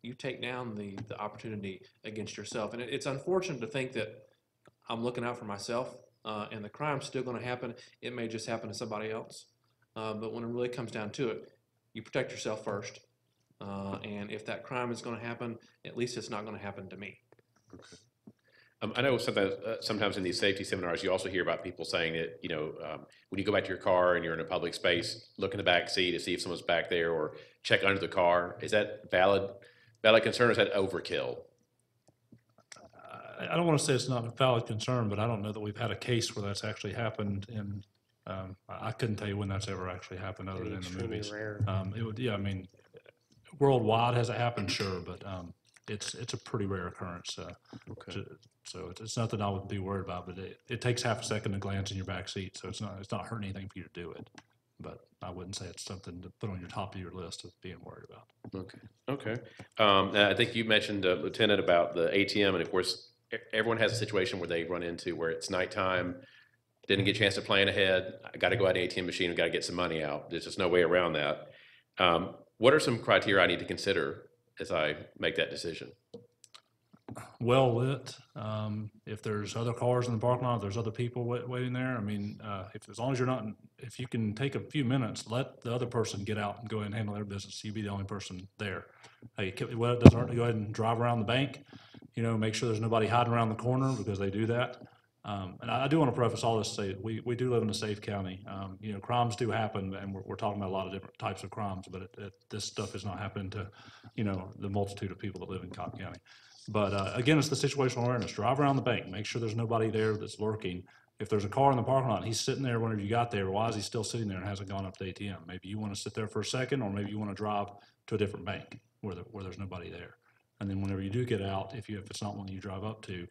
S8: you take down the opportunity against yourself. And it's unfortunate to think that I'm looking out for myself, and the crime's still going to happen. It may just happen to somebody else. But when it really comes down to it, you protect yourself first. And if that crime is going to happen, at least it's not going to happen to me.
S2: I know sometimes in these safety seminars, you also hear about people saying that, when you go back to your car and you're in a public space, look in the back seat to see if someone's back there or check under the car. Is that valid concern, or is that overkill?
S9: I don't want to say it's not a valid concern, but I don't know that we've had a case where that's actually happened in, I couldn't tell you when that's ever actually happened other than the
S4: Extremely
S9: movies.
S4: rare.
S9: It would, yeah, I mean, worldwide has it happened? Sure, but it's a pretty rare occurrence. So it's nothing I would be worried about, but it takes half a second to glance in your back seat, so it's not hurting anything for you to do it. But I wouldn't say it's something to put on your top of your list of being worried about.
S2: Okay. Now I think you mentioned, Lieutenant, about the ATM, and of course, everyone has a situation where they run into where it's nighttime, didn't get a chance to plan ahead. I got to go out to the ATM machine and got to get some money out. There's just no way around that. What are some criteria I need to consider as I make that decision?
S9: Well lit. If there's other cars in the parking lot, if there's other people waiting there. I mean, as long as you're not, if you can take a few minutes, let the other person get out and go ahead and handle their business. You be the only person there. Hey, well, it doesn't hurt to go ahead and drive around the bank. Make sure there's nobody hiding around the corner, because they do that. And I do want to preface all this to say we do live in a safe county. Crimes do happen, and we're talking about a lot of different types of crimes, but this stuff is not happening to, the multitude of people that live in Cobb County. But again, it's the situational awareness. Drive around the bank. Make sure there's nobody there that's lurking. If there's a car in the parking lot and he's sitting there whenever you got there, why is he still sitting there and hasn't gone up to the ATM? Maybe you want to sit there for a second, or maybe you want to drive to a different bank where there's nobody there. And then whenever you do get out, if it's not one you drive up to,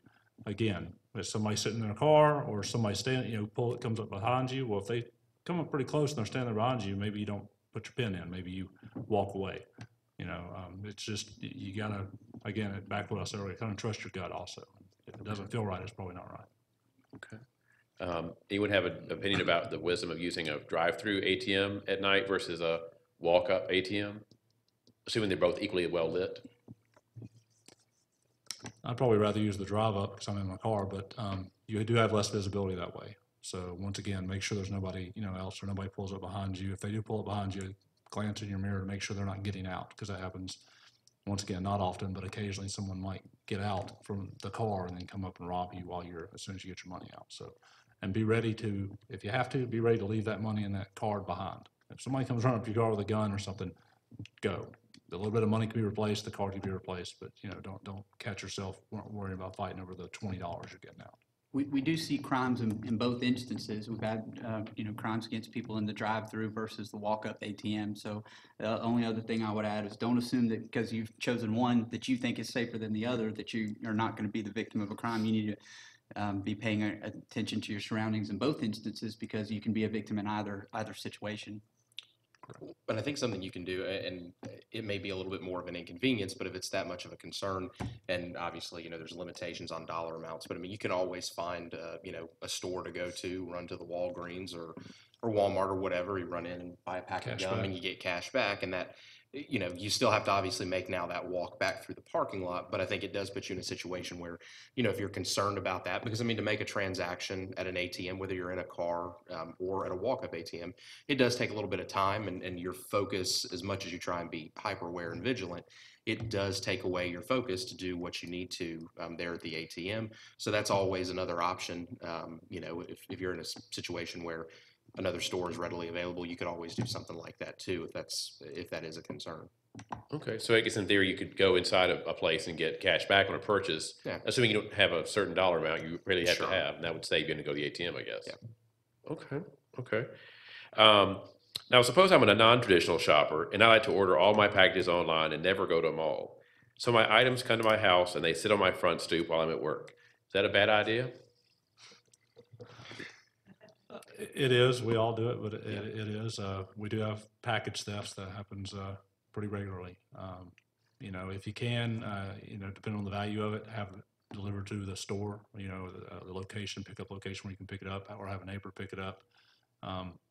S9: again, if somebody's sitting in their car or somebody standing, comes up behind you, well, if they come up pretty close and they're standing there behind you, maybe you don't put your pin in. Maybe you walk away. It's just, you gotta, again, back to what I said earlier, kind of trust your gut also. If it doesn't feel right, it's probably not right.
S2: Okay. Anyone have an opinion about the wisdom of using a drive-through ATM at night versus a walk-up ATM, assuming they're both equally well lit?
S9: I'd probably rather use the drive up because I'm in my car, but you do have less visibility that way. So once again, make sure there's nobody else, or nobody pulls up behind you. If they do pull up behind you, glance in your mirror to make sure they're not getting out, because that happens, once again, not often, but occasionally someone might get out from the car and then come up and rob you as soon as you get your money out. So, and be ready to, if you have to, be ready to leave that money in that card behind. If somebody comes running up your car with a gun or something, go. A little bit of money can be replaced, the card can be replaced, but don't catch yourself worrying about fighting over the $20 you're getting out.
S5: We do see crimes in both instances. We've had, crimes against people in the drive-through versus the walk-up ATM. So the only other thing I would add is, don't assume that because you've chosen one that you think is safer than the other, that you are not going to be the victim of a crime. You need to be paying attention to your surroundings in both instances, because you can be a victim in either situation.
S6: But I think something you can do, and it may be a little bit more of an inconvenience, but if it's that much of a concern, and obviously, there's limitations on dollar amounts, but I mean, you can always find, a store to go to, run to the Walgreens or Walmart or whatever. You run in and buy a pack of gum and you get cash back, and that, you still have to obviously make now that walk back through the parking lot, but I think it does put you in a situation where, if you're concerned about that, because I mean, to make a transaction at an ATM, whether you're in a car or at a walk-up ATM, it does take a little bit of time, and your focus, as much as you try and be hyper aware and vigilant, it does take away your focus to do what you need to there at the ATM. So that's always another option. If you're in a situation where another store is readily available, you could always do something like that too, if that is a concern.
S2: Okay, so I guess in theory, you could go inside a place and get cash back on a purchase,
S6: Yeah.
S2: assuming you don't have a certain dollar amount you really have
S6: Sure.
S2: to have, and that would save you to go to the ATM, I guess.
S6: Yeah.
S2: Okay. Now, suppose I'm a non-traditional shopper, and I like to order all my packages online and never go to a mall. So my items come to my house, and they sit on my front stoop while I'm at work. Is that a bad idea?
S9: It is. We all do it, but it is. We do have package thefts that happens pretty regularly. You know, if you can, you know, depending on the value of it, have it delivered to the store, you know, the location, pickup location where you can pick it up, or have a neighbor pick it up.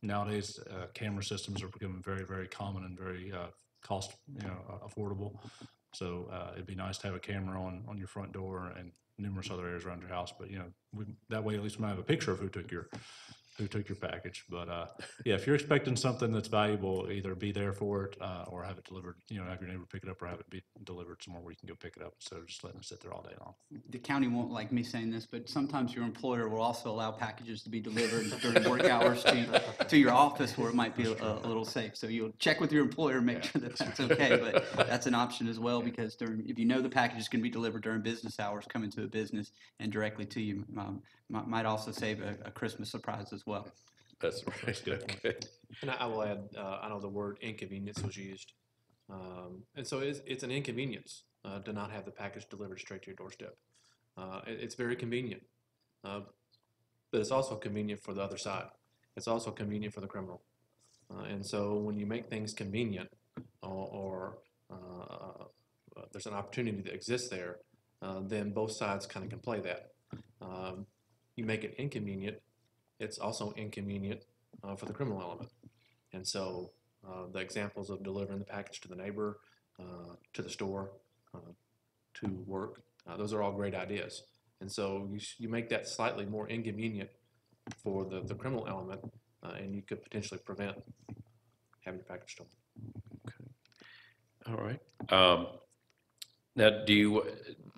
S9: Nowadays, camera systems are becoming very, very common and very cost, you know, affordable. So it'd be nice to have a camera on your front door and numerous other areas around your house. But you know, that way at least we might have a picture of who took your package. But yeah, if you're expecting something that's valuable, either be there for it or have it delivered. You know, have your neighbor pick it up or have it be delivered somewhere where you can go pick it up instead of just letting it sit there all day long.
S5: The county won't like me saying this, but sometimes your employer will also allow packages to be delivered during work hours to your office where it might be a little safe. So you'll check with your employer, make sure that that's okay, but that's an option as well, because if you know the package is going to be delivered during business hours, coming to a business and directly to you, might also save a Christmas surprise as well.
S2: That's right. Okay.
S8: And I will add, I know the word inconvenience was used. And so it's an inconvenience to not have the package delivered straight to your doorstep. It's very convenient, but it's also convenient for the other side. It's also convenient for the criminal. And so when you make things convenient or there's an opportunity that exists there, then both sides kind of can play that. You make it inconvenient, it's also inconvenient for the criminal element. And so the examples of delivering the package to the neighbor, to the store, to work, those are all great ideas. And so you make that slightly more inconvenient for the criminal element, and you could potentially prevent having your package stolen.
S2: All right. Now, do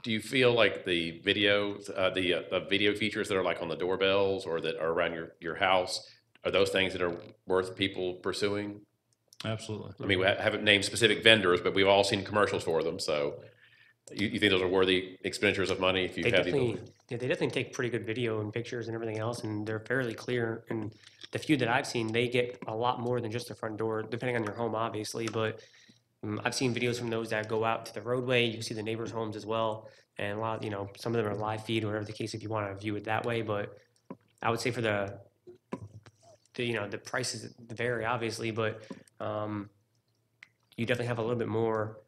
S2: you feel like the videos, the video features that are like on the doorbells or that are around your house, are those things that are worth people pursuing?
S9: Absolutely.
S2: I mean, we haven't named specific vendors, but we've all seen commercials for them. So you think those are worthy expenditures of money if you've
S4: They
S2: had the
S4: definitely, yeah, they definitely take pretty good video and pictures and everything else, and they're fairly clear. And the few that I've seen, they get a lot more than just the front door, depending on your home, obviously. But I've seen videos from those that go out to the roadway. You can see the neighbors' homes as well, and a lot, you know, some of them are live feed, whatever the case, if you want to view it that way. But I would say for the you know, the prices vary obviously, but you definitely have a little bit more.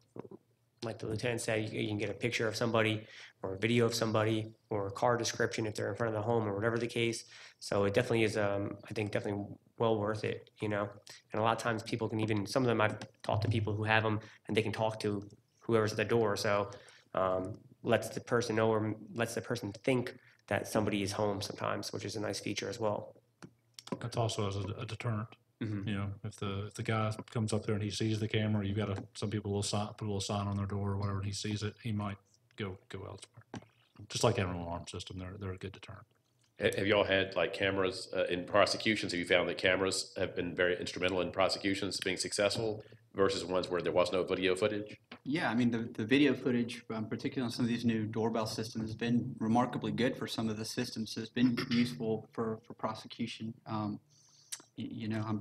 S4: Like the lieutenant said, you can get a picture of somebody or a video of somebody or a car description if they're in front of the home or whatever the case. So it definitely is, I think, definitely well worth it, you know. And a lot of times people can even, some of them I've talked to people who have them and they can talk to whoever's at the door. So lets the person know or lets the person think that somebody is home sometimes, which is a nice feature as well.
S9: That's also as a deterrent.
S4: Mhm.
S9: You know, if the guy comes up there and he sees the camera, you got to, some people will put a little sign on their door or whatever, and he sees it, he might go elsewhere. Just like having an alarm system, they're a good deterrent.
S2: Have y'all had like cameras in prosecutions? Have you found that cameras have been very instrumental in prosecutions being successful versus ones where there was no video footage?
S5: Yeah, I mean, the video footage, particularly on some of these new doorbell systems, has been remarkably good for some of the systems. So it's been useful for prosecution. You know,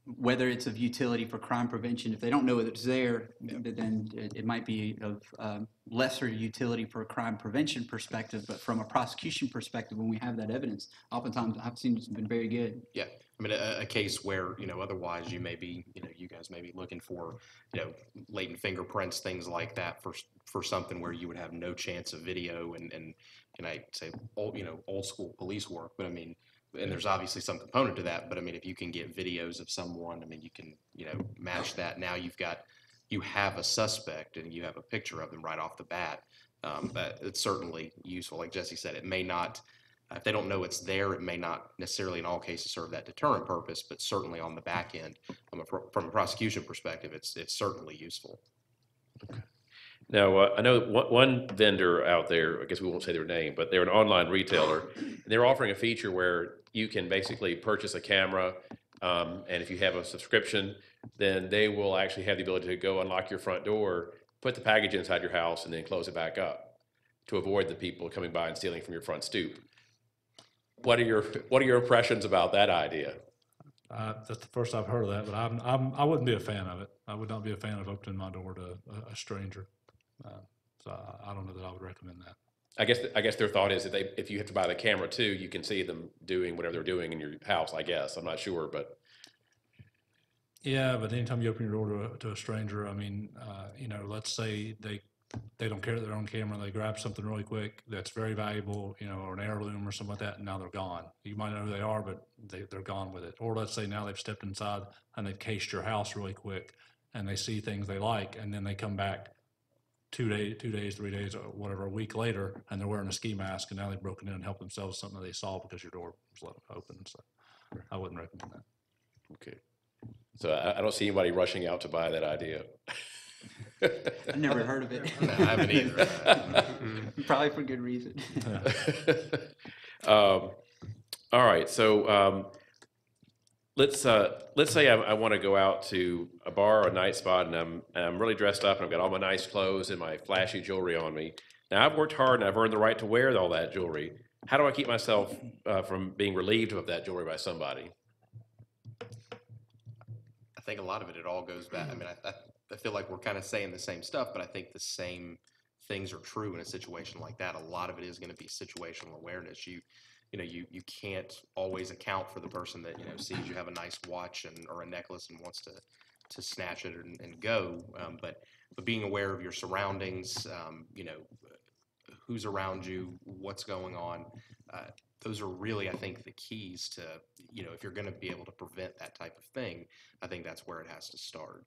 S5: whether it's of utility for crime prevention, if they don't know it's there, then it might be of lesser utility for a crime prevention perspective. But from a prosecution perspective, when we have that evidence, oftentimes I've seen it's been very good.
S6: Yeah, I mean, a case where, you know, otherwise you may be, you know, you guys may be looking for, you know, latent fingerprints, things like that for something where you would have no chance of video and I say, old school police work, but I mean, and there's obviously some component to that, but I mean, if you can get videos of someone, I mean, you can, you know, match that. Now you have a suspect and you have a picture of them right off the bat. But it's certainly useful. Like Jesse said, it may not, if they don't know it's there, it may not necessarily in all cases serve that deterrent purpose, but certainly on the back end, from a prosecution perspective, it's certainly useful.
S2: Now, I know one vendor out there, I guess we won't say their name, but they're an online retailer. And they're offering a feature where you can basically purchase a camera, and if you have a subscription, then they will actually have the ability to go unlock your front door, put the package inside your house, and then close it back up to avoid the people coming by and stealing from your front stoop. What are your impressions about that idea?
S9: That's the first I've heard of that, but I wouldn't be a fan of it. I would not be a fan of opening my door to a stranger. So I don't know that I would recommend that.
S2: I guess their thought is that if you have to buy the camera too, you can see them doing whatever they're doing in your house. I guess I'm not sure, but
S9: Yeah, but anytime you open your door to a stranger, I mean, let's say they don't carry their own camera, they grab something really quick that's very valuable, or an heirloom or something like that, and now they're gone. You might know who they are, but they're gone with it. Or let's say now they've stepped inside and they've cased your house really quick, and they see things they like, and then they come back 2 days, 3 days, or whatever, a week later, and they're wearing a ski mask, and now they've broken in and helped themselves with something that they saw because your door was left open. So I wouldn't recommend that.
S2: Okay. So I don't see anybody rushing out to buy that idea.
S5: I've never heard of it.
S6: No, I haven't either.
S5: Probably for good reason.
S2: All right, so let's say I want to go out to a bar or a night spot, and I'm really dressed up, and I've got all my nice clothes and my flashy jewelry on me. Now I've worked hard and I've earned the right to wear all that jewelry. How do I keep myself from being relieved of that jewelry by somebody?
S6: I think a lot of it all goes back. I mean, I feel like we're kind of saying the same stuff, but I think the same things are true in a situation like that. A lot of it is going to be situational awareness. You can't always account for the person that, sees you have a nice watch or a necklace and wants to snatch it and go. But being aware of your surroundings, who's around you, what's going on, those are really, I think, the keys to, if you're going to be able to prevent that type of thing, I think that's where it has to start.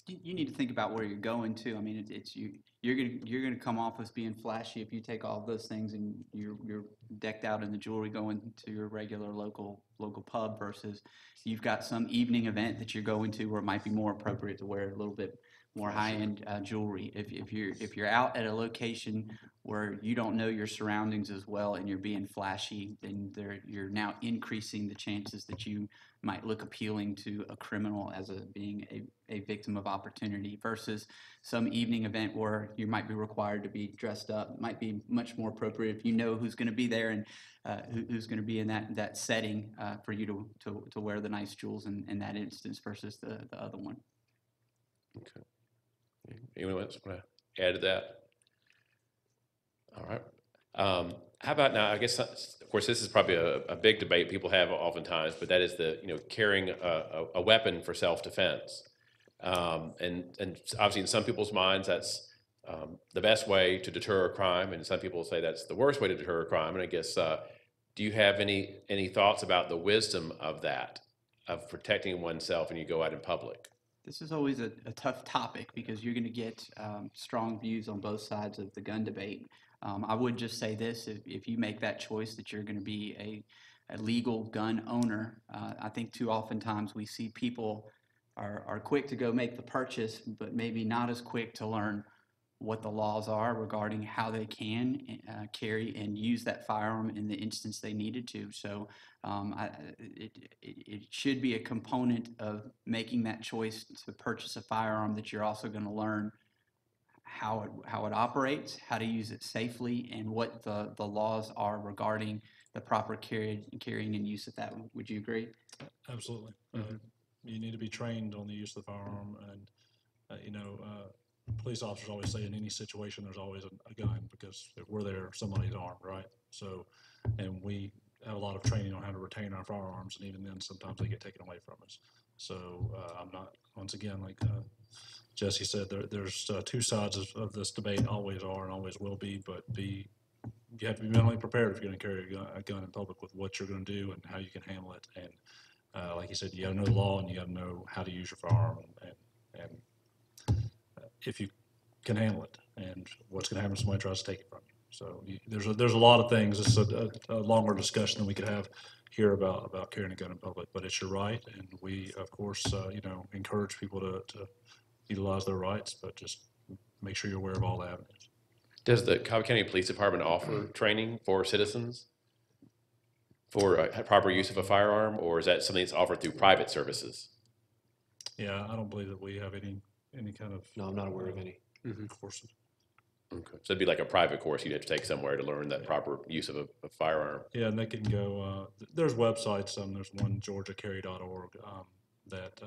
S5: You need to think about where you're going to. I mean, it's you. You're gonna come off as being flashy if you take all of those things and you're decked out in the jewelry going to your regular local pub versus you've got some evening event that you're going to where it might be more appropriate to wear a little bit more high-end jewelry. If you're out at a location where you don't know your surroundings as well and you're being flashy, then you're now increasing the chances that you might look appealing to a criminal as being a victim of opportunity versus some evening event where you might be required to be dressed up. It might be much more appropriate if you know who's going to be there and who's going to be in that setting for you to wear the nice jewels in that instance versus the other one.
S2: Okay. Anyone else want to add to that? All right. How about now? I guess, of course, this is probably a big debate people have oftentimes, but that is carrying a weapon for self-defense. And obviously, in some people's minds, that's the best way to deter a crime, and some people say that's the worst way to deter a crime. And I guess, do you have any thoughts about the wisdom of that, of protecting oneself when you go out in public?
S5: This is always a tough topic because you're going to get strong views on both sides of the gun debate. I would just say this, if you make that choice that you're going to be a legal gun owner, I think too oftentimes we see people are quick to go make the purchase, but maybe not as quick to learn what the laws are regarding how they can carry and use that firearm in the instance they needed to. So it should be a component of making that choice to purchase a firearm that you're also going to learn how it operates, how to use it safely, and what the laws are regarding the proper carrying and use of that. Would you agree?
S9: Absolutely.
S2: Mm-hmm.
S9: You need to be trained on the use of the firearm, and police officers always say in any situation there's always a gun because if we're there, somebody's armed, right? So, and we have a lot of training on how to retain our firearms, and even then, sometimes they get taken away from us. So I'm not, once again, like Jesse said, there's two sides of this debate, always are and always will be, but you have to be mentally prepared if you're going to carry a gun in public with what you're going to do and how you can handle it. And like you said, you got to know the law and you got to know how to use your firearm and if you can handle it and what's going to happen if somebody tries to take it from you. So there's a lot of things. It's a longer discussion than we could have here about carrying a gun in public, but it's your right, and we of course encourage people to utilize their rights, but just make sure you're aware of all the avenues.
S2: Does the Cobb County Police Department offer training for citizens for proper use of a firearm, or is that something that's offered through private services?
S9: Yeah, I don't believe that we have any kind of.
S8: No, I'm not aware of any.
S9: Courses.
S2: Okay. So it'd be like a private course you'd have to take somewhere to learn that proper use of a firearm.
S9: Yeah, and they can go. There's websites. There's one GeorgiaCarry.org that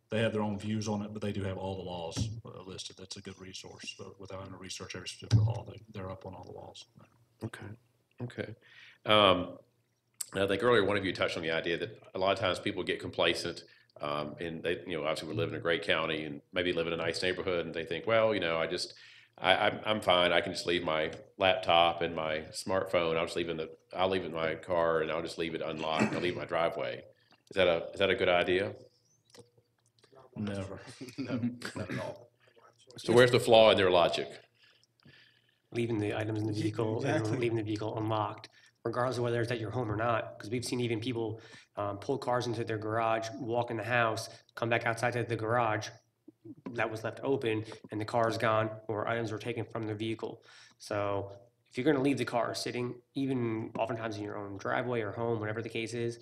S9: they have their own views on it, but they do have all the laws listed. That's a good resource. But without having to research every specific law, they're up on all the laws.
S2: Okay. I think earlier one of you touched on the idea that a lot of times people get complacent And they, obviously we live in a great county and maybe live in a nice neighborhood, and they think, well, I'm fine. I can just leave my laptop and my smartphone. I'll leave it in my car and I'll just leave it unlocked. I'll leave it in my driveway. Is that a good idea?
S9: Never.
S2: No, not at all. So where's the flaw in their logic?
S4: Leaving the items in the vehicle
S3: Exactly.
S4: and leaving the vehicle unlocked, regardless of whether it's at your home or not. Because we've seen even people pull cars into their garage, walk in the house, come back outside to the garage that was left open, and the car is gone, or items were taken from the vehicle. So if you're going to leave the car sitting, even oftentimes in your own driveway or home, whatever the case is,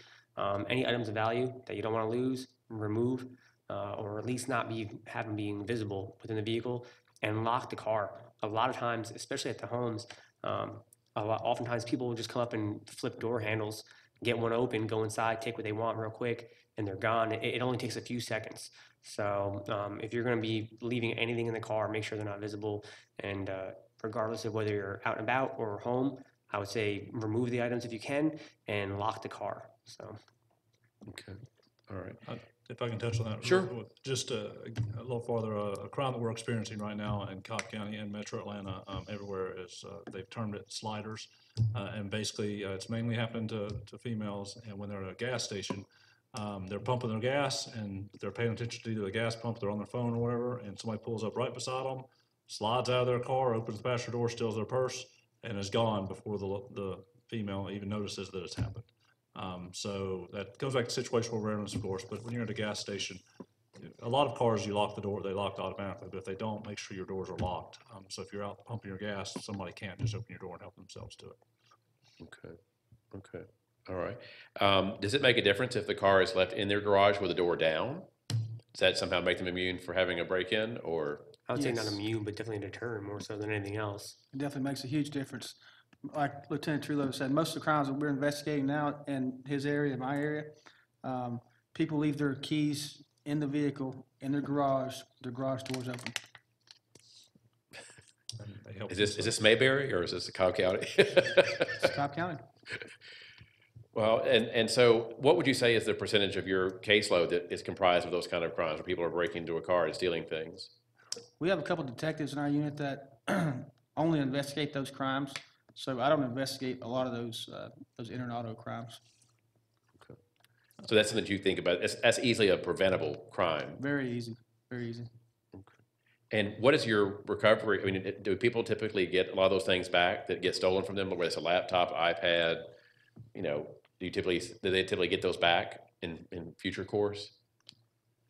S4: any items of value that you don't want to lose, remove, or at least not have them being visible within the vehicle, and lock the car. A lot of times, especially at the homes, oftentimes people will just come up and flip door handles, get one open, go inside, take what they want real quick, and they're gone. It only takes a few seconds. So if you're going to be leaving anything in the car, make sure they're not visible. And regardless of whether you're out and about or home, I would say remove the items if you can and lock the car. So.
S2: Okay, all right.
S9: If I can touch on that.
S2: Sure.
S9: Just a little farther, a crime that we're experiencing right now in Cobb County and Metro Atlanta, everywhere is, they've termed it sliders. And basically, it's mainly happening to females, and when they're at a gas station, they're pumping their gas and they're paying attention to either the gas pump, they're on their phone or whatever, and somebody pulls up right beside them, slides out of their car, opens the passenger door, steals their purse, and is gone before the female even notices that it's happened. So that goes back to situational awareness, of course, but when you're at a gas station, a lot of cars, you lock the door, they lock automatically, but if they don't, make sure your doors are locked. So if you're out pumping your gas, somebody can't just open your door and help themselves to it.
S2: Okay, all right. Does it make a difference if the car is left in their garage with the door down? Does that somehow make them immune for having a break-in, or?
S4: I would say not
S3: Yes.
S4: immune, but definitely a deterrent more so than anything else.
S3: It definitely makes a huge difference. Like Lieutenant Trudeau said, most of the crimes that we're investigating now in his area, my area, people leave their keys in the vehicle, in their garage doors open.
S9: And they help
S2: Is this
S9: themselves.
S2: Mayberry or is this Cobb County?
S3: It's Cobb County.
S2: Well, and so what would you say is the percentage of your caseload that is comprised of those kind of crimes, where people are breaking into a car and stealing things?
S3: We have a couple detectives in our unit that only investigate those crimes, so I don't investigate a lot of those inter and auto crimes.
S2: So that's something that you think about, that's easily a preventable crime.
S3: Very easy, very easy.
S2: And what is your recovery? I mean, do people typically get a lot of those things back that get stolen from them, whether it's a laptop, iPad, do they typically get those back in future course?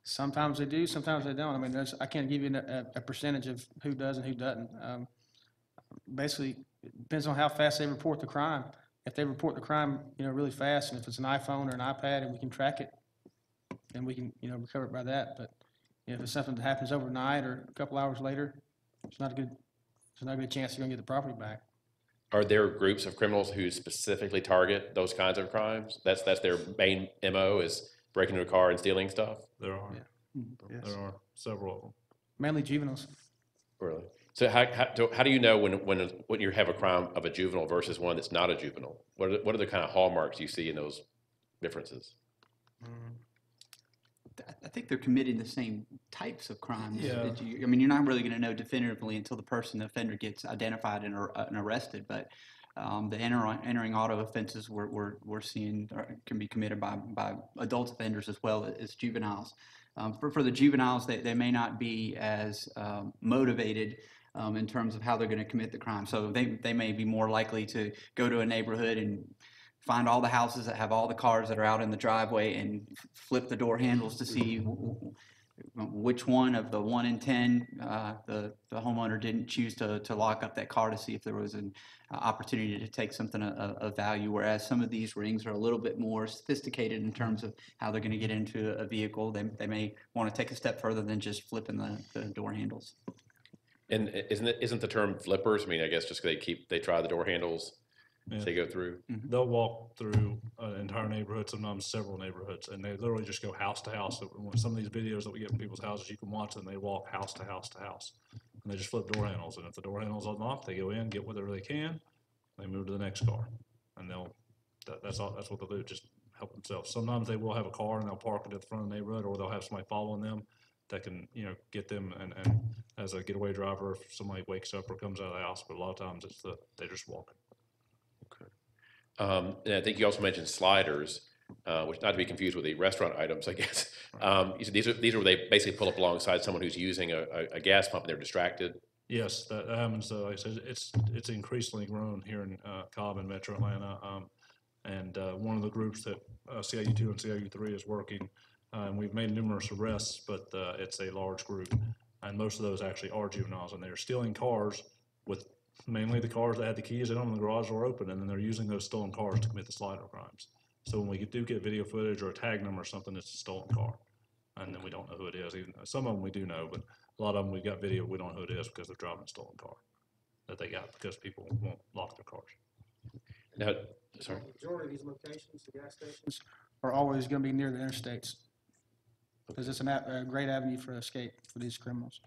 S3: Sometimes they do, sometimes they don't. I mean, I can't give you a percentage of who does and who doesn't. Basically, it depends on how fast they report the crime. If they report the crime, really fast, and if it's an iPhone or an iPad and we can track it, then we can, recover it by that. But if it's something that happens overnight or a couple hours later, it's not a good chance you're gonna get the property back.
S2: Are there groups of criminals who specifically target those kinds of crimes? That's their main MO, is breaking into a car and stealing stuff?
S9: There are,
S3: Yes.
S9: there are several of them.
S3: Mainly juveniles.
S2: Really? So how do you know when you have a crime of a juvenile versus one that's not a juvenile? What are the kind of hallmarks you see in those differences?
S5: I think they're committing the same types of crimes.
S9: Yeah.
S5: You're not really going to know definitively until the offender gets identified and arrested. But the entering auto offenses we're seeing can be committed by adult offenders as well as juveniles. For the juveniles, they may not be as motivated in terms of how they're going to commit the crime. So they may be more likely to go to a neighborhood and find all the houses that have all the cars that are out in the driveway and flip the door handles to see which one of the 1 in 10 the homeowner didn't choose to lock up that car to see if there was an opportunity to take something of value. Whereas some of these rings are a little bit more sophisticated in terms of how they're going to get into a vehicle. They may want to take a step further than just flipping the door handles.
S2: And isn't the term flippers? I mean, I guess just they try the door handles as they go through.
S9: They'll walk through an entire neighborhood, sometimes several neighborhoods, and they literally just go house to house. So some of these videos that we get from people's houses, you can watch them. They walk house to house to house, and they just flip door handles. And if the door handle's unlocked, they go in, get whatever they can, they move to the next car, and that's all. That's what they'll do. Just help themselves. Sometimes they will have a car and they'll park it at the front of the neighborhood, or they'll have somebody following them that can, get them and as a getaway driver, if somebody wakes up or comes out of the house, but a lot of times they're just walking.
S2: And I think you also mentioned sliders, which not to be confused with the restaurant items, I guess. You said these are where they basically pull up alongside someone who's using a gas pump and they're distracted.
S9: Yes, that happens. Like I said, it's increasingly grown here in Cobb and Metro Atlanta. And one of the groups that CIU2 and CIU3 is working, and we've made numerous arrests, but it's a large group. And most of those actually are juveniles, and they're stealing cars with mainly the cars that had the keys in them and the garage door open, and then they're using those stolen cars to commit the slider crimes. So when we do get video footage or a tag number or something, it's a stolen car. And then we don't know who it is. Even some of them we do know, but a lot of them we've got video, we don't know who it is because they're driving a stolen car that they got because people won't lock their cars.
S2: Now, sorry.
S3: Majority of these locations, the gas stations, are always going to be near the interstates because it's a great avenue for escape for these criminals.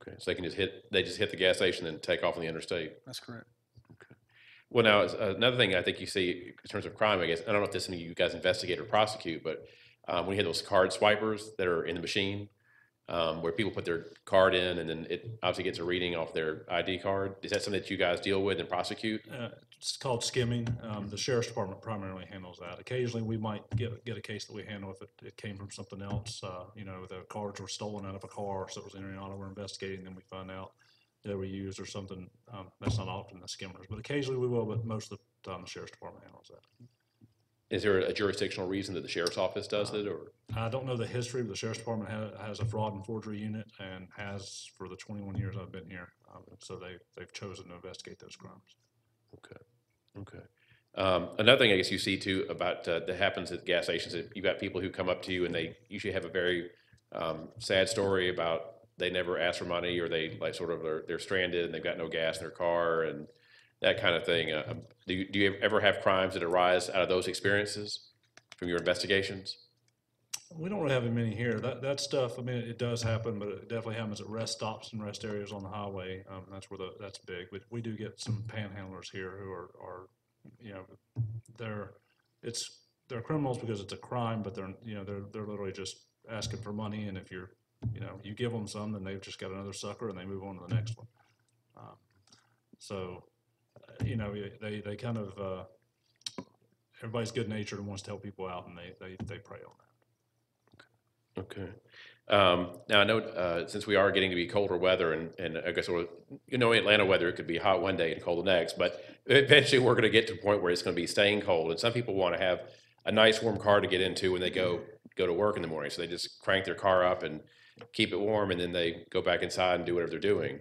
S2: Okay, so they just hit the gas station and take off on the interstate.
S3: That's correct.
S2: Well, now another thing I think you see in terms of crime, I guess I don't know if this is something you guys investigate or prosecute, but when you have those card swipers that are in the machine, where people put their card in and then it obviously gets a reading off their ID card, is that something that you guys deal with and prosecute?
S9: It's called skimming. The sheriff's department primarily handles that. Occasionally, we might get a case that we handle if it came from something else. The cards were stolen out of a car, so it was entering auto. We're investigating, then we find out they were used or something. That's not often the skimmers, but occasionally we will. But most of the time, the sheriff's department handles that.
S2: Is there a jurisdictional reason that the sheriff's office does it, or?
S9: I don't know the history, but the sheriff's department has a fraud and forgery unit and has for the 21 years I've been here. So they've chosen to investigate those crimes.
S2: Okay. Another thing I guess you see too about that happens at gas stations, is you've got people who come up to you and they usually have a very sad story about they never asked for money, or they like sort of they're stranded and they've got no gas in their car and that kind of thing. Do you ever have crimes that arise out of those experiences from your investigations?
S9: We don't really have many here. That stuff, I mean, it does happen, but it definitely happens at rest stops and rest areas on the highway. That's where that's big. But we do get some panhandlers here who are they're criminals because it's a crime, but they're literally just asking for money. And if you give them some, then they've just got another sucker and they move on to the next one. They kind of everybody's good natured and wants to help people out, and they prey on that.
S2: Okay. Now I know since we are getting to be colder weather, and I guess Atlanta weather, it could be hot one day and cold the next, but eventually we're going to get to a point where it's going to be staying cold, and some people want to have a nice warm car to get into when they go to work in the morning, so they just crank their car up and keep it warm, and then they go back inside and do whatever they're doing.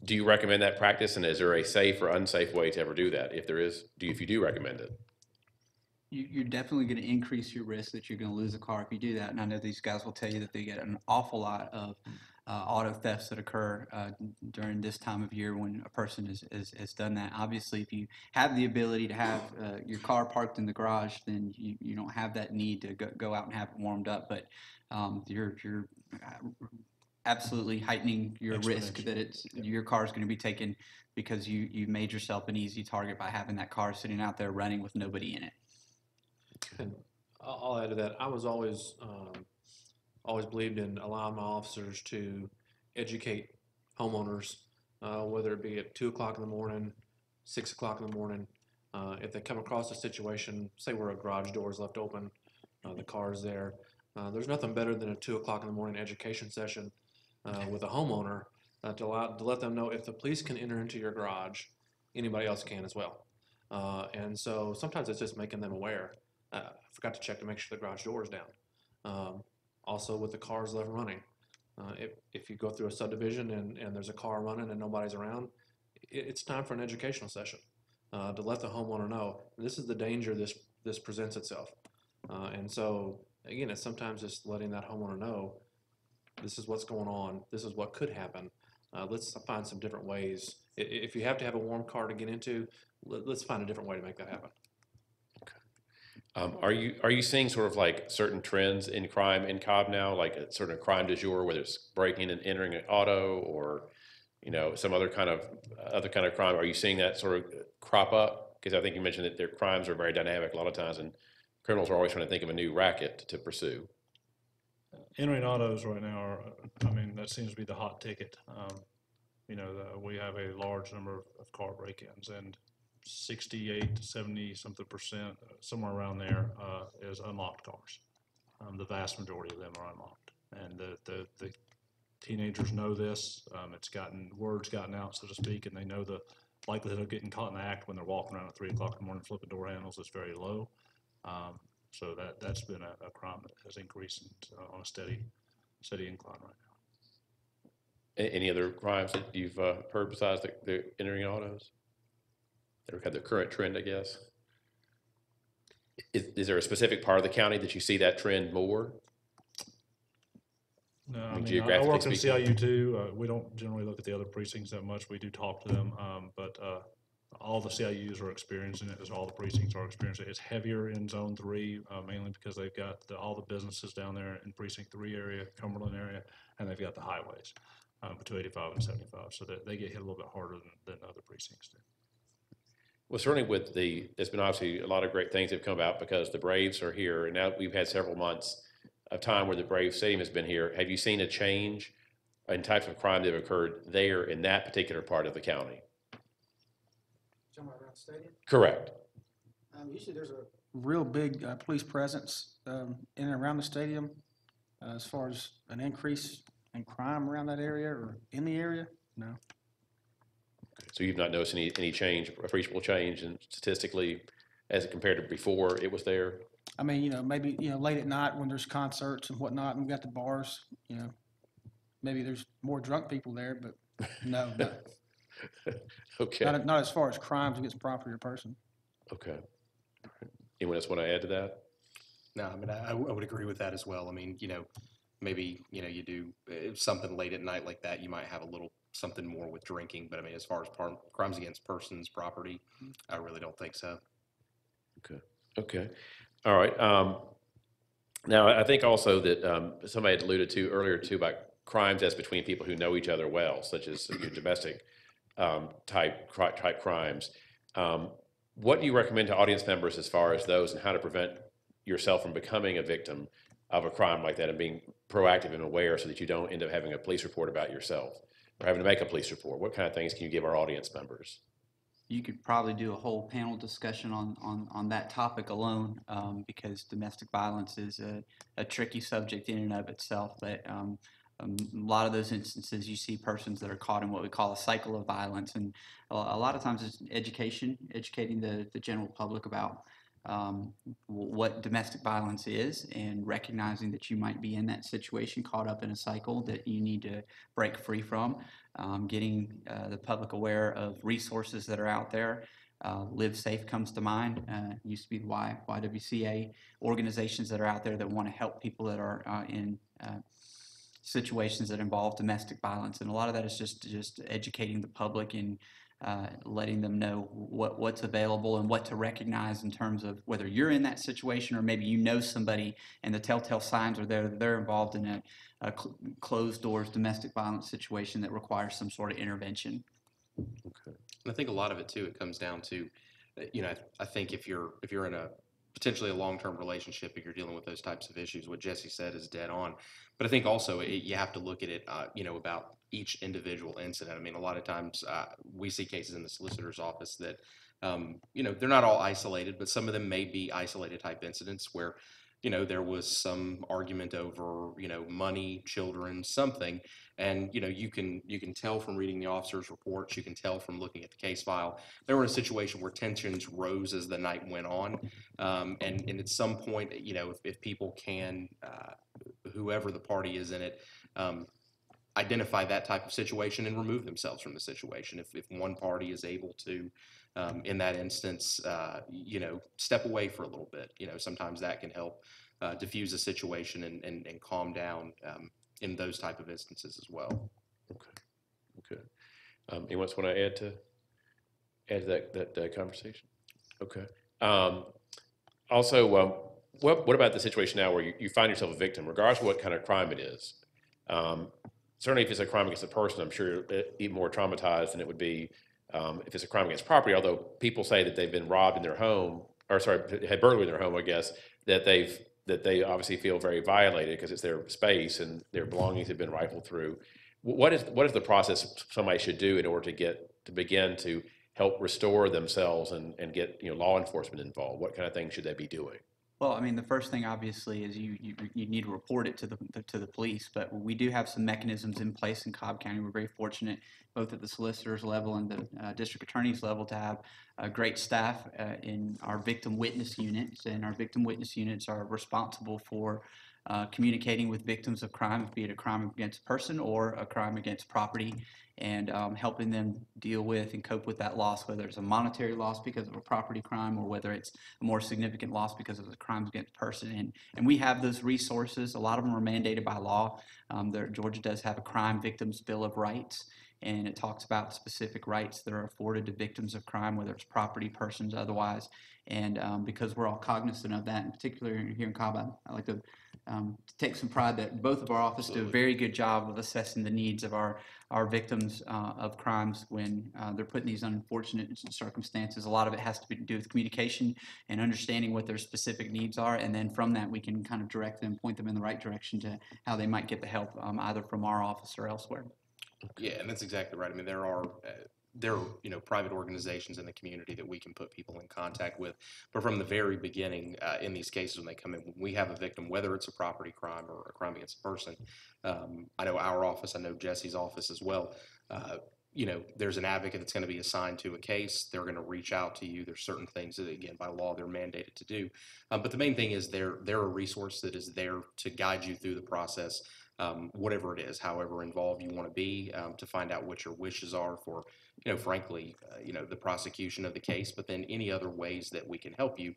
S2: Do you recommend that practice, and is there a safe or unsafe way to ever do that? If there is, if you do recommend it?
S5: You're definitely going to increase your risk that you're going to lose a car if you do that. And I know these guys will tell you that they get an awful lot of auto thefts that occur during this time of year when a person has done that. Obviously, if you have the ability to have your car parked in the garage, then you don't have that need to go out and have it warmed up. But you're absolutely heightening your risk that your car is going to be taken because you made yourself an easy target by having that car sitting out there running with nobody in it.
S8: And I'll add to that. I was always believed in allowing my officers to educate homeowners, whether it be at 2 o'clock in the morning, 6 o'clock in the morning. If they come across a situation, say where a garage door is left open, the car's there. There's nothing better than a 2 o'clock in the morning education session with a homeowner to let them know if the police can enter into your garage, anybody else can as well. And so sometimes it's just making them aware. I forgot to check to make sure the garage door is down. Also with the cars left running. If you go through a subdivision and there's a car running and nobody's around, it's time for an educational session to let the homeowner know this is the danger this presents itself. And so again, it's sometimes just letting that homeowner know this is what's going on, this is what could happen. Let's find some different ways. If you have to have a warm car to get into, let's find a different way to make that happen.
S2: Are you seeing sort of like certain trends in crime in Cobb now, like a sort of crime du jour, whether it's breaking and entering an auto or some other kind of crime? Are you seeing that sort of crop up? Because I think you mentioned that their crimes are very dynamic a lot of times, and criminals are always trying to think of a new racket to pursue.
S9: Entering autos right now are, I mean, that seems to be the hot ticket. You know, we have a large number of car break-ins, and 68 to 70-something%, somewhere around there, is unlocked cars. The vast majority of them are unlocked, and the teenagers know this. Word's gotten out, so to speak, and they know the likelihood of getting caught in the act when they're walking around at 3 o'clock in the morning flipping door handles is very low. So that's been a crime that has increased on a steady incline right now.
S2: Any other crimes that you've heard besides the entering autos? That have the current trend, I guess? Is there a specific part of the county that you see that trend more?
S9: No,
S2: I
S9: I
S2: mean,
S9: mean, I
S2: geographically
S9: work in
S2: speaking.
S9: CIU too. We don't generally look at the other precincts that much. We do talk to them, but all the CIUs are experiencing it, as all the precincts are experiencing it. It's heavier in Zone 3, mainly because they've got all the businesses down there in Precinct 3 area, Cumberland area, and they've got the highways, 285 and 75, so that they get hit a little bit harder than other precincts do.
S2: Well, certainly there's been obviously a lot of great things that have come about because the Braves are here, and now we've had several months of time where the Braves Stadium has been here. Have you seen a change in types of crime that have occurred there in that particular part of the county?
S3: Talking about around the stadium?
S2: Correct.
S3: Usually there's a real big police presence in and around the stadium. As far as an increase in crime around that area or in the area, no.
S2: So you've not noticed any change, appreciable change, and statistically, as it compared to before it was there?
S3: I mean, you know, maybe, you know, late at night when there's concerts and whatnot, and we got the bars, you know, maybe there's more drunk people there, but no,
S2: Okay.
S3: not as far as crimes against property or person.
S2: Okay. Anyone else want to add to that?
S6: No, I mean, I would agree with that as well. I mean, you know, maybe, you know, you do something late at night like that, you might have a little something more with drinking, but I mean, as far as crimes against persons, property, I really don't think so.
S2: Okay. Okay. All right. Now, I think also that somebody had alluded to earlier too about crimes as between people who know each other well, such as domestic type crimes. What do you recommend to audience members as far as those and how to prevent yourself from becoming a victim of a crime like that and being proactive and aware so that you don't end up having a police report about yourself or having to make a police report? What kind of things can you give our audience members?
S5: You could probably do a whole panel discussion on that topic alone, because domestic violence is a tricky subject in and of itself. But a lot of those instances, you see persons that are caught in what we call a cycle of violence, and a lot of times it's educating the general public about what domestic violence is, and recognizing that you might be in that situation, caught up in a cycle that you need to break free from. Getting the public aware of resources that are out there. Live Safe comes to mind. Used to be the YWCA organizations that are out there that want to help people that are in situations that involve domestic violence, and a lot of that is just educating the public and letting them know what's available and what to recognize in terms of whether you're in that situation or maybe you know somebody and the telltale signs are there that they're involved in a closed doors domestic violence situation that requires some sort of intervention.
S2: Okay.
S6: And I think a lot of it too, it comes down to, you know, I think if you're in a potentially a long-term relationship, if you're dealing with those types of issues, what Jesse said is dead on. But I think also you have to look at it, you know, about each individual incident. I mean, a lot of times we see cases in the solicitor's office that, you know, they're not all isolated, but some of them may be isolated type incidents where, you know, there was some argument over, you know, money, children, something. And, you know, you can tell from reading the officer's reports, you can tell from looking at the case file, they were in a situation where tensions rose as the night went on. And at some point, you know, if people can, whoever the party is in it, identify that type of situation and remove themselves from the situation. If one party is able to, in that instance, you know, step away for a little bit, you know, sometimes that can help diffuse a situation and calm down in those type of instances as well.
S2: Okay. Okay. Anyone else want to add to that conversation? Okay. Also, what about the situation now where you find yourself a victim, regardless of what kind of crime it is? Certainly, if it's a crime against a person, I'm sure you're even more traumatized than it would be if it's a crime against property. Although people say that they've been robbed in their home, or sorry, had burglary in their home, I guess, that they obviously feel very violated because it's their space and their belongings have been rifled through. What is the process somebody should do in order to begin to help restore themselves and get, law enforcement involved? What kind of things should they be doing?
S5: Well, I mean, the first thing obviously is you need to report it to the police, but we do have some mechanisms in place in Cobb County. We're very fortunate, both at the solicitor's level and the district attorney's level, to have great staff in our victim witness units, and our victim witness units are responsible for communicating with victims of crime, be it a crime against a person or a crime against property, and helping them deal with and cope with that loss, whether it's a monetary loss because of a property crime or whether it's a more significant loss because of the crimes against person. And we have those resources. A lot of them are mandated by law. Georgia does have a Crime Victims Bill of Rights, and it talks about specific rights that are afforded to victims of crime, whether it's property, persons, otherwise. And because we're all cognizant of that, in particular here in Cobb, I like to take some pride that both of our offices do a very good job of assessing the needs of our victims of crimes when they're put in these unfortunate circumstances. A lot of it has to do with communication and understanding what their specific needs are, and then from that we can kind of direct them, point them in the right direction to how they might get the help either from our office or elsewhere.
S6: Yeah, and that's exactly right. I mean, there are private organizations in the community that we can put people in contact with. But from the very beginning, in these cases when they come in, when we have a victim, whether it's a property crime or a crime against a person, I know our office, I know Jesse's office as well. There's an advocate that's going to be assigned to a case. They're going to reach out to you. There's certain things that, again, by law, they're mandated to do. But the main thing is they're a resource that is there to guide you through the process. Whatever it is, however involved you want to be, to find out what your wishes are for, frankly, the prosecution of the case, but then any other ways that we can help you.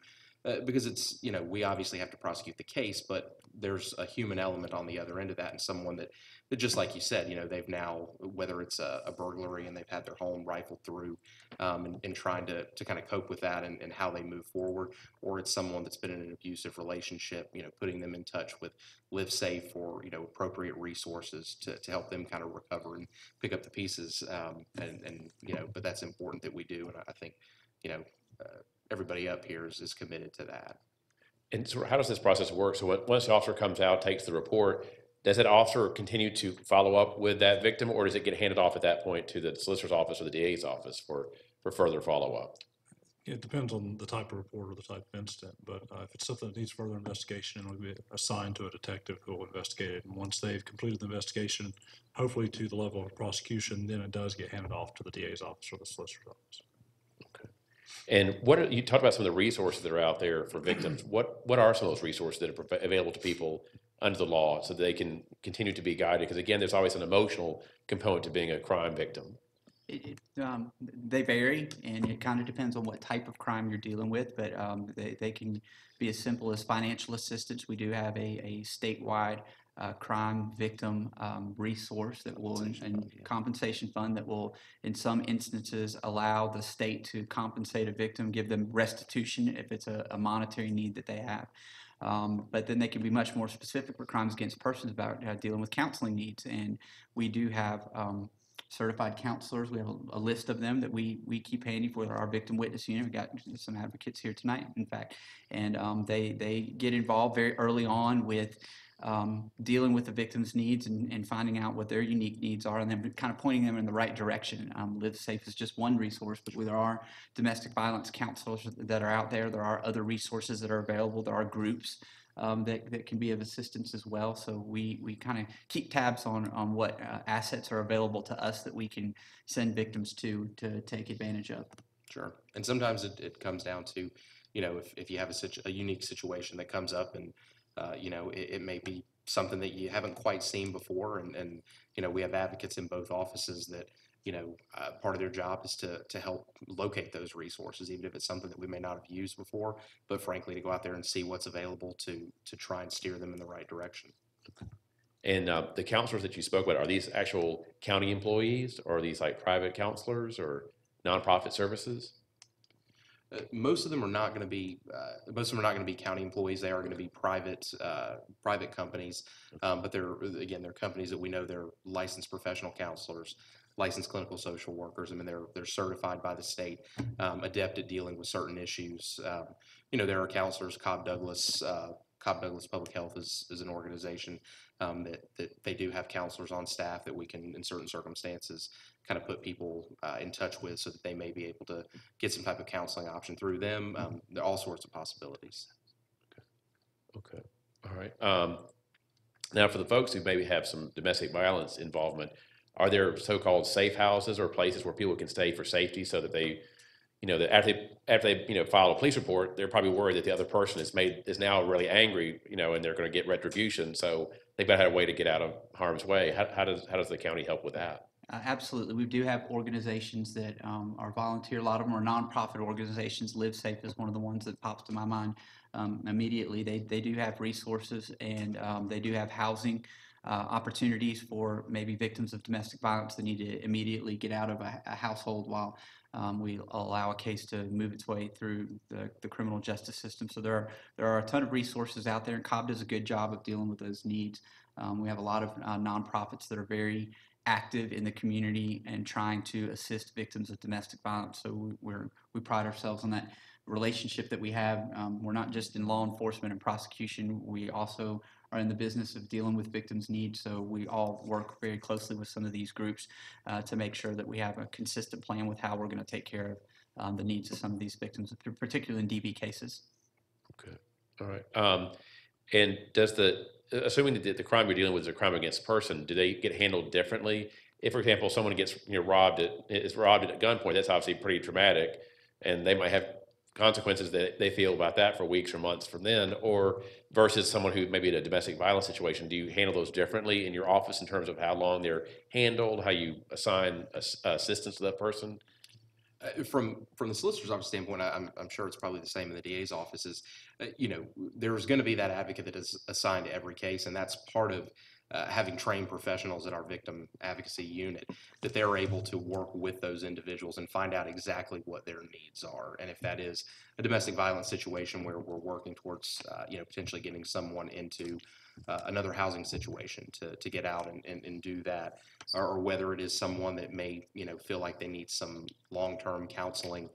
S6: Because it's, we obviously have to prosecute the case, but there's a human element on the other end of that, and someone that just like you said, they've now, whether it's a burglary and they've had their home rifled through, and trying to kind of cope with that and how they move forward, or it's someone that's been in an abusive relationship, putting them in touch with Live Safe or, appropriate resources to help them kind of recover and pick up the pieces. But that's important that we do, and I think, everybody up here is committed to that.
S2: And so how does this process work? So once the officer comes out, takes the report, does that officer continue to follow up with that victim, or does it get handed off at that point to the solicitor's office or the DA's office for further follow-up?
S9: It depends on the type of report or the type of incident, but if it's something that needs further investigation, it'll be assigned to a detective who will investigate it. And once they've completed the investigation, hopefully to the level of prosecution, then it does get handed off to the DA's office or the solicitor's office.
S2: And you talked about some of the resources that are out there for victims. What are some of those resources that are available to people under the law so that they can continue to be guided? Because again, there's always an emotional component to being a crime victim.
S5: They vary, and it kind of depends on what type of crime you're dealing with, but they can be as simple as financial assistance. We do have a statewide crime victim resource that will, and compensation fund that will, in some instances, allow the state to compensate a victim, give them restitution if it's a monetary need that they have. But then they can be much more specific for crimes against persons about dealing with counseling needs, and we do have certified counselors. We have a list of them that we keep handy for our victim witness unit. We got some advocates here tonight, in fact, and they get involved very early on with dealing with the victim's needs and finding out what their unique needs are, and then kind of pointing them in the right direction. Live Safe is just one resource, but there are domestic violence counselors that are out there. There are other resources that are available. There are groups that can be of assistance as well. So we kind of keep tabs on what assets are available to us that we can send victims to take advantage of.
S6: Sure. And sometimes it comes down to, if you have a unique situation that comes up and, it may be something that you haven't quite seen before. And we have advocates in both offices that, part of their job is to help locate those resources, even if it's something that we may not have used before, but frankly, to go out there and see what's available to try and steer them in the right direction.
S2: And the counselors that you spoke about, are these actual county employees, or are these like private counselors or nonprofit services?
S6: Most of them are not going to be. Most of them are not going to be county employees. They are going to be private companies. But they're companies that we know they're licensed professional counselors. licensed clinical social workers. I mean, they're certified by the state, adept at dealing with certain issues. There are counselors. Cobb Douglas Public Health is an organization that they do have counselors on staff that we can, in certain circumstances, kind of put people in touch with so that they may be able to get some type of counseling option through them. There are all sorts of possibilities.
S2: Okay. All right. Now, for the folks who maybe have some domestic violence involvement, are there so-called safe houses or places where people can stay for safety so that they, that after they file a police report, they're probably worried that the other person is now really angry, and they're going to get retribution. So they've got to have a way to get out of harm's way. How does the county help with that?
S5: Absolutely. We do have organizations that are volunteer. A lot of them are nonprofit organizations. Live Safe is one of the ones that pops to my mind immediately. They do have resources, and they do have housing opportunities for maybe victims of domestic violence that need to immediately get out of a household while we allow a case to move its way through the criminal justice system. So there are a ton of resources out there, and Cobb does a good job of dealing with those needs. We have a lot of nonprofits that are very active in the community and trying to assist victims of domestic violence. So we pride ourselves on that relationship that we have. We're not just in law enforcement and prosecution. We also are in the business of dealing with victims' needs. So we all work very closely with some of these groups to make sure that we have a consistent plan with how we're going to take care of the needs of some of these victims, particularly in DV cases.
S2: Okay. All right. And assuming that the crime you're dealing with is a crime against a person, do they get handled differently? If, for example, someone is robbed at gunpoint, that's obviously pretty traumatic, and they might have consequences that they feel about that for weeks or months from then, or versus someone who may be in a domestic violence situation. Do you handle those differently in your office in terms of how long they're handled, how you assign assistance to that person?
S6: From the solicitor's office standpoint, I'm sure it's probably the same in the DA's offices. There's going to be that advocate that is assigned to every case, and that's part of having trained professionals at our victim advocacy unit, that they're able to work with those individuals and find out exactly what their needs are. And if that is a domestic violence situation where we're working towards, potentially getting someone into another housing situation to get out and do that, or whether it is someone that may, feel like they need some long-term counseling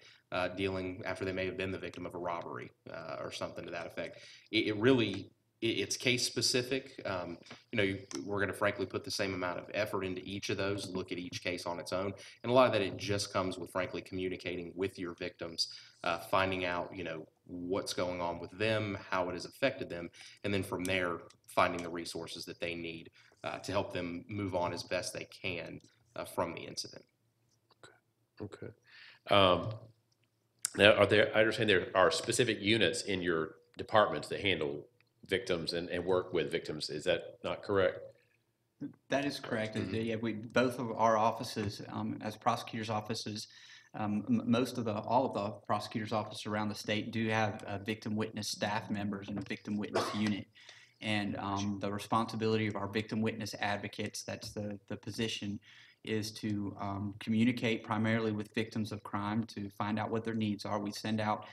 S6: dealing after they may have been the victim of a robbery or something to that effect. It's case specific. We're going to frankly put the same amount of effort into each of those, look at each case on its own. And a lot of that, it just comes with frankly communicating with your victims, finding out, what's going on with them, how it has affected them. And then from there, finding the resources that they need to help them move on as best they can from the incident.
S2: Okay. Now, I understand there are specific units in your departments that handle victims and work with victims. Is that not correct?
S5: That is correct. Yeah, both of our offices, as prosecutors' offices, all of the prosecutors' offices around the state do have victim witness staff members and a victim witness unit. And the responsibility of our victim witness advocates, that's the position, is to communicate primarily with victims of crime to find out what their needs are. We send out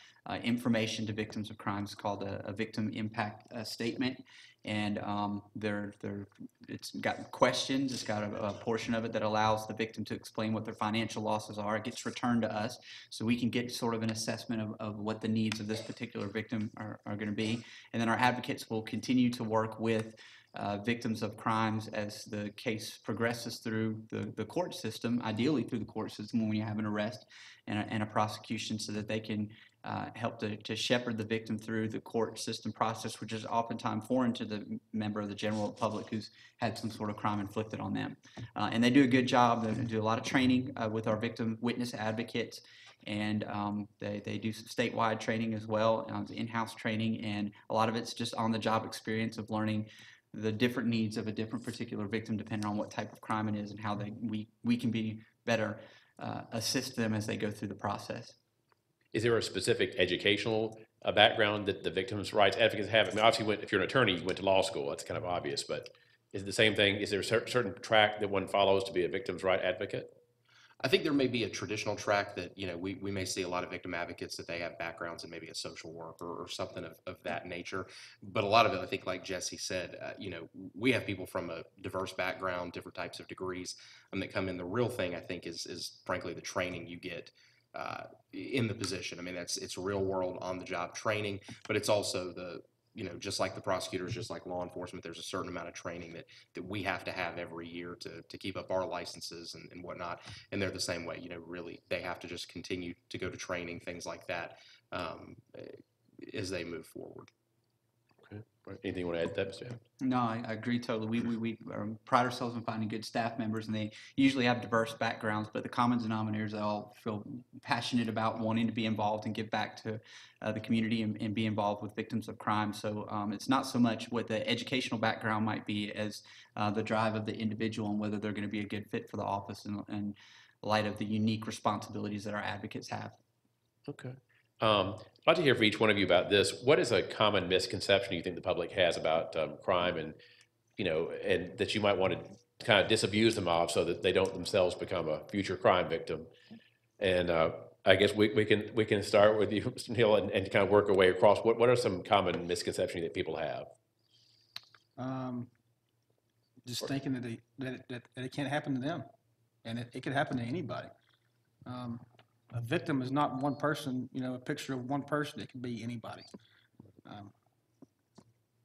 S5: information to victims of crimes called a victim impact statement, and it's got questions. It's got a portion of it that allows the victim to explain what their financial losses are. It gets returned to us, so we can get sort of an assessment of what the needs of this particular victim are going to be. And then our advocates will continue to work with victims of crimes as the case progresses through the court system, ideally through the court system when you have an arrest and a prosecution, so that they can help to shepherd the victim through the court system process, which is oftentimes foreign to the member of the general public who's had some sort of crime inflicted on them. And they do a good job. They do a lot of training with our victim witness advocates, and they do some statewide training as well, in-house training, and a lot of it's just on-the-job experience of learning the different needs of a different particular victim depending on what type of crime it is and how we can be better assist them as they go through the process.
S2: Is there a specific educational background that the victims' rights advocates have? I mean, obviously, if you're an attorney, you went to law school. That's kind of obvious, but is it the same thing? Is there a certain track that one follows to be a victim's right advocate?
S6: I think there may be a traditional track that, we may see a lot of victim advocates that they have backgrounds in maybe a social work or something of that nature. But a lot of it, I think, like Jesse said, we have people from a diverse background, different types of degrees that come in. The real thing, I think, is frankly the training you get in the position. I mean, it's real world on the job training, but it's also just like the prosecutors, just like law enforcement, there's a certain amount of training that we have to have every year to keep up our licenses and whatnot. And they're the same way, really, they have to just continue to go to training, things like that, as they move forward.
S2: Okay. Anything you want to add to that, Mr. Allen?
S5: No, I agree totally. We pride ourselves on finding good staff members, and they usually have diverse backgrounds, but the common denominators, they all feel passionate about wanting to be involved and give back to the community and be involved with victims of crime. So it's not so much what the educational background might be as the drive of the individual and whether they're going to be a good fit for the office in light of the unique responsibilities that our advocates have.
S2: Okay. I'd like to hear from each one of you about this. What is a common misconception you think the public has about crime, and and that you might want to kind of disabuse them of so that they don't themselves become a future crime victim? And I guess we can start with you, Mr. Neal, and kind of work our way across. What are some common misconceptions that people have?
S3: Just thinking that it can't happen to them, and it could happen to anybody. A victim is not one person, a picture of one person. It can be anybody.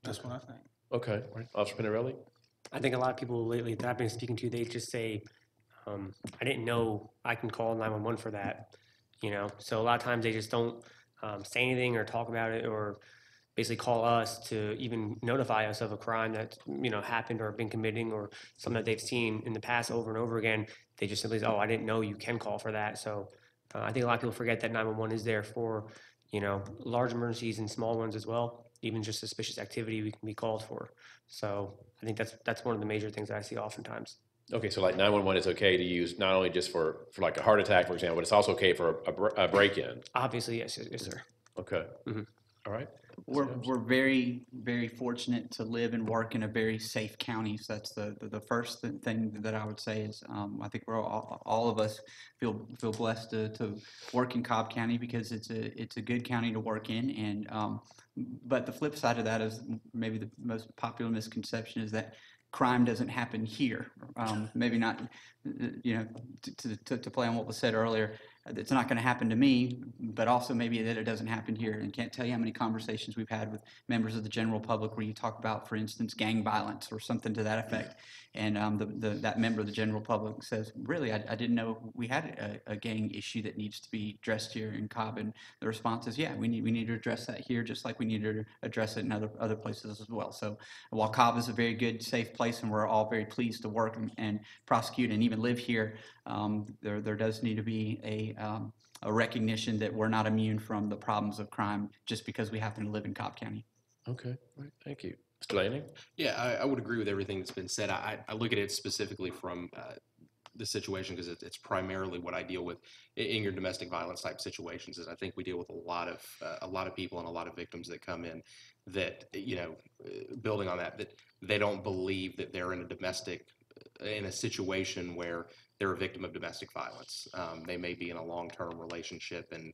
S3: That's what I think.
S2: Okay. Officer Pinarelli?
S4: I think a lot of people lately that I've been speaking to, they just say, I didn't know I can call 911 for that, So a lot of times they just don't say anything or talk about it or basically call us to even notify us of a crime that, happened or been committing or something that they've seen in the past over and over again. They just simply say, oh, I didn't know you can call for that. So I think a lot of people forget that 911 is there for, large emergencies and small ones as well. Even just suspicious activity we can be called for. So I think that's one of the major things that I see oftentimes.
S2: Okay, so like 911 is okay to use not only just for like a heart attack, for example, but it's also okay for a break-in.
S4: Obviously, yes, sir.
S2: Okay.
S4: Mm-hmm.
S2: All right.
S5: We're very, very fortunate to live and work in a very safe county. So that's the first thing that I would say is I think we're all of us feel blessed to work in Cobb County because it's a good county to work in. And but the flip side of that is maybe the most popular misconception is that crime doesn't happen here. Maybe not, to play on what was said earlier. It's not going to happen to me, but also maybe that it doesn't happen here. And can't tell you how many conversations we've had with members of the general public where you talk about, for instance, gang violence or something to that effect. And that member of the general public says, really, I didn't know we had a gang issue that needs to be addressed here in Cobb. And the response is, yeah, we need to address that here just like we need to address it in other places as well. So while Cobb is a very good, safe place and we're all very pleased to work and prosecute and even live here, there does need to be a recognition that we're not immune from the problems of crime just because we happen to live in Cobb County.
S2: Okay, all right. Thank you. Mr. Lanning?
S6: Yeah, I would agree with everything that's been said. I look at it specifically from the situation because it's primarily what I deal with in your domestic violence type situations. Is I think we deal with a lot of people and a lot of victims that come in that building on that they don't believe that they're in a situation where they're a victim of domestic violence. They may be in a long-term relationship and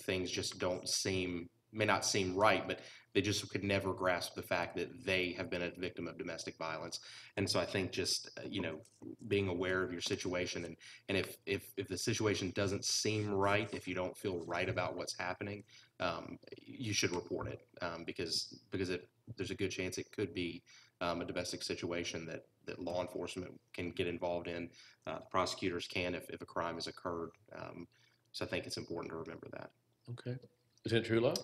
S6: things just may not seem right, but they just could never grasp the fact that they have been a victim of domestic violence. And so I think just, being aware of your situation and if the situation doesn't seem right, if you don't feel right about what's happening, you should report it because there's a good chance it could be a domestic situation that law enforcement can get involved in. Prosecutors can if a crime has occurred. So I think it's important to remember that.
S2: Okay. Lieutenant Trudeau?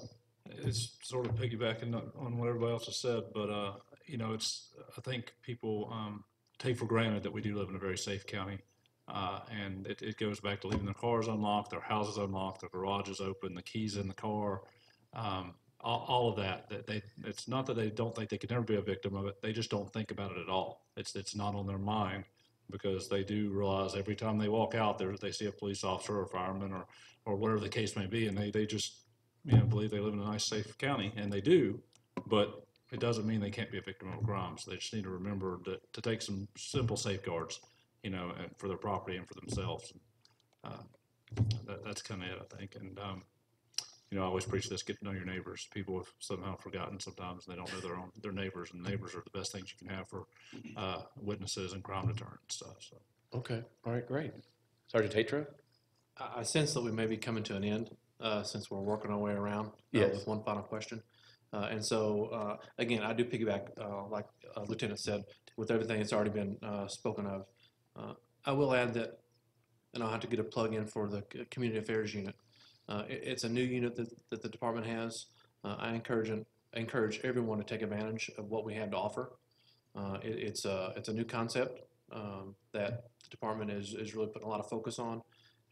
S9: It's sort of piggybacking on what everybody else has said, but I think people take for granted that we do live in a very safe county, and it goes back to leaving their cars unlocked, their houses unlocked, their garages open, the keys in the car, all of that. It's not that they don't think they could never be a victim of it; they just don't think about it at all. It's not on their mind because they do realize every time they walk out there, they see a police officer or fireman or whatever the case may be, and they just believe they live in a nice, safe county, and they do, but it doesn't mean they can't be a victim of crimes. They just need to remember to take some simple safeguards. you know, and for their property and for themselves. That's kind of it, I think. And, you know, I always preach this, get to know your neighbors. People have somehow forgotten sometimes, and they don't know their neighbors, and neighbors are the best things you can have for witnesses and crime deterrent and stuff, so.
S2: Okay, all right, great. Sergeant Tatro?
S8: I sense that we may be coming to an end since we're working our way around
S2: Yes.
S8: with one final question. And so, again, I do piggyback, like Lieutenant said, with everything that's already been spoken of. I will add that, and I'll have to get a plug in for the Community Affairs Unit. It's a new unit that the department has. I encourage everyone to take advantage of what we have to offer. It's a new concept that the department is really putting a lot of focus on.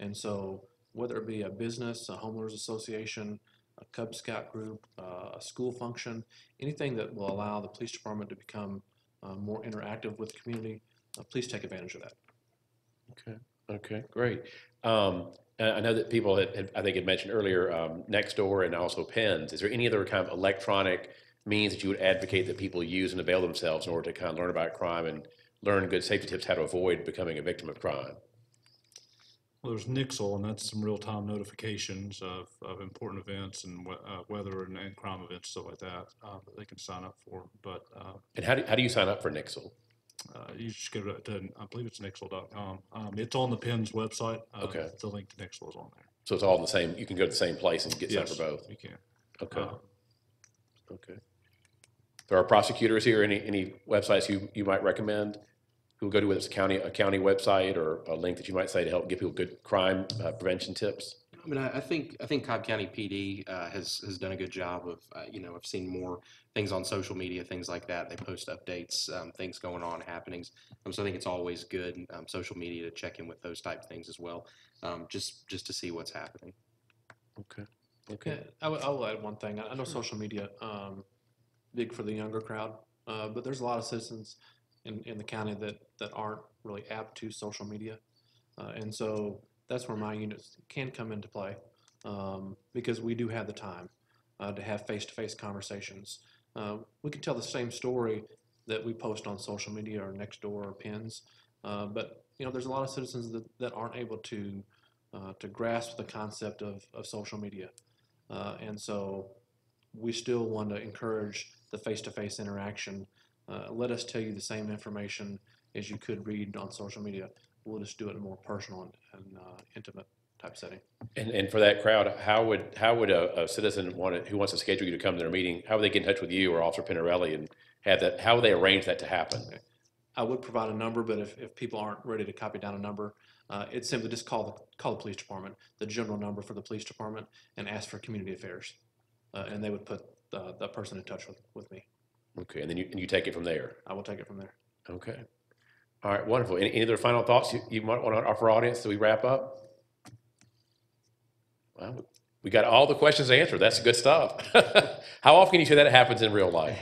S8: And so whether it be a business, a homeowners association, a Cub Scout group, a school function, anything that will allow the police department to become more interactive with the community, please take advantage of that.
S2: Okay, okay, great. I know that people I think had mentioned earlier, Nextdoor and also pens. Is there any other kind of electronic means that you would advocate that people use and avail themselves in order to kind of learn about crime and learn good safety tips how to avoid becoming a victim of crime?
S9: Well, there's Nixle, and that's some real-time notifications of important events and weather and crime events, stuff like that they can sign up for. But
S2: And how do you sign up for Nixle?
S9: you just go to I believe it's Nixle.com. It's on the PENS website.
S2: Okay.
S9: The link to Nixle is on there.
S2: So it's all in the same, you can go to the same place and get signed
S9: Yes,
S2: for both?
S9: you can.
S2: Okay, okay. There are prosecutors here, any websites you might recommend? Who go to, whether it's a county website or a link that you might say to help give people good crime prevention tips?
S6: I mean, I think Cobb County PD has done a good job of, you know, I've seen more things on social media, things like that. They post updates, things going on, happenings. So I think it's always good, social media, to check in with those type of things as well, just to see what's happening.
S2: Okay,
S8: Yeah,
S2: okay.
S8: I will add one thing. I know social media, big for the younger crowd, but there's a lot of citizens in the county that aren't really apt to social media. And so that's where my units can come into play, because we do have the time to have face-to-face conversations. We can tell the same story that we post on social media or Nextdoor or pins, but you know, there's a lot of citizens that aren't able to grasp the concept of social media. And so we still want to encourage the face-to-face interaction. Let us tell you the same information as you could read on social media. We'll just do it in a more personal and intimate type setting.
S2: And for that crowd, how would a citizen who wants to schedule you to come to their meeting, how would they get in touch with you or Officer Pinarelli and have that? How would they arrange that to happen?
S8: I would provide a number, but if people aren't ready to copy down a number, it's simply just call the police department, the general number for the police department, and ask for community affairs, and they would put that person in touch with me.
S2: Okay, and then you take it from there.
S8: I will take it from there.
S2: Okay. All right, wonderful. Any other final thoughts you might want to offer our audience as we wrap up? Well, we got all the questions answered. That's good stuff. How often can you say that happens in real life?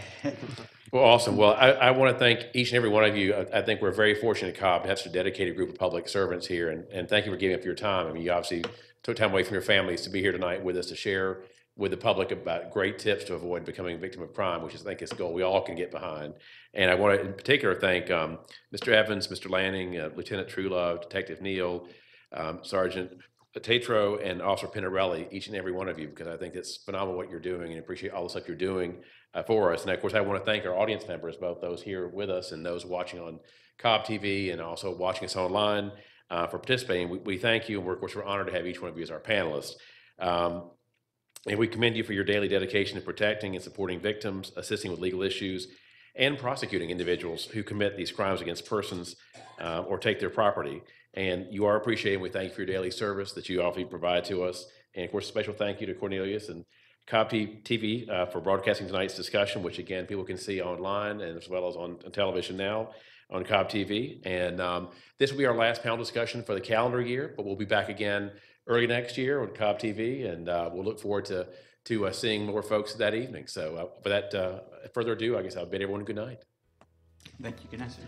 S2: Well, awesome. Well, I want to thank each and every one of you. I think we're very fortunate at Cobb to have such a dedicated group of public servants here, and thank you for giving up your time. I mean, you obviously took time away from your families to be here tonight with us to share with the public about great tips to avoid becoming a victim of crime, which is, I think, is a goal we all can get behind. And I want to, in particular, thank Mr. Evans, Mr. Lanning, Lieutenant Truelove, Detective Neal, Sergeant Tatro, and Officer Pinarelli, each and every one of you, because I think it's phenomenal what you're doing and appreciate all the stuff you're doing for us. And of course, I want to thank our audience members, both those here with us and those watching on Cobb TV and also watching us online for participating. We thank you, and of course, we're honored to have each one of you as our panelists. And we commend you for your daily dedication to protecting and supporting victims, assisting with legal issues, and prosecuting individuals who commit these crimes against persons or take their property. And you are appreciated. We thank you for your daily service that you often provide to us. And of course, a special thank you to Cornelius and Cobb TV for broadcasting tonight's discussion, which again, people can see online and as well as on television now on Cobb TV. And this will be our last panel discussion for the calendar year, but we'll be back again early next year on Cobb TV, and we'll look forward to seeing more folks that evening. So without further ado, I guess I'll bid everyone good night.
S5: Thank you. Good night, sir.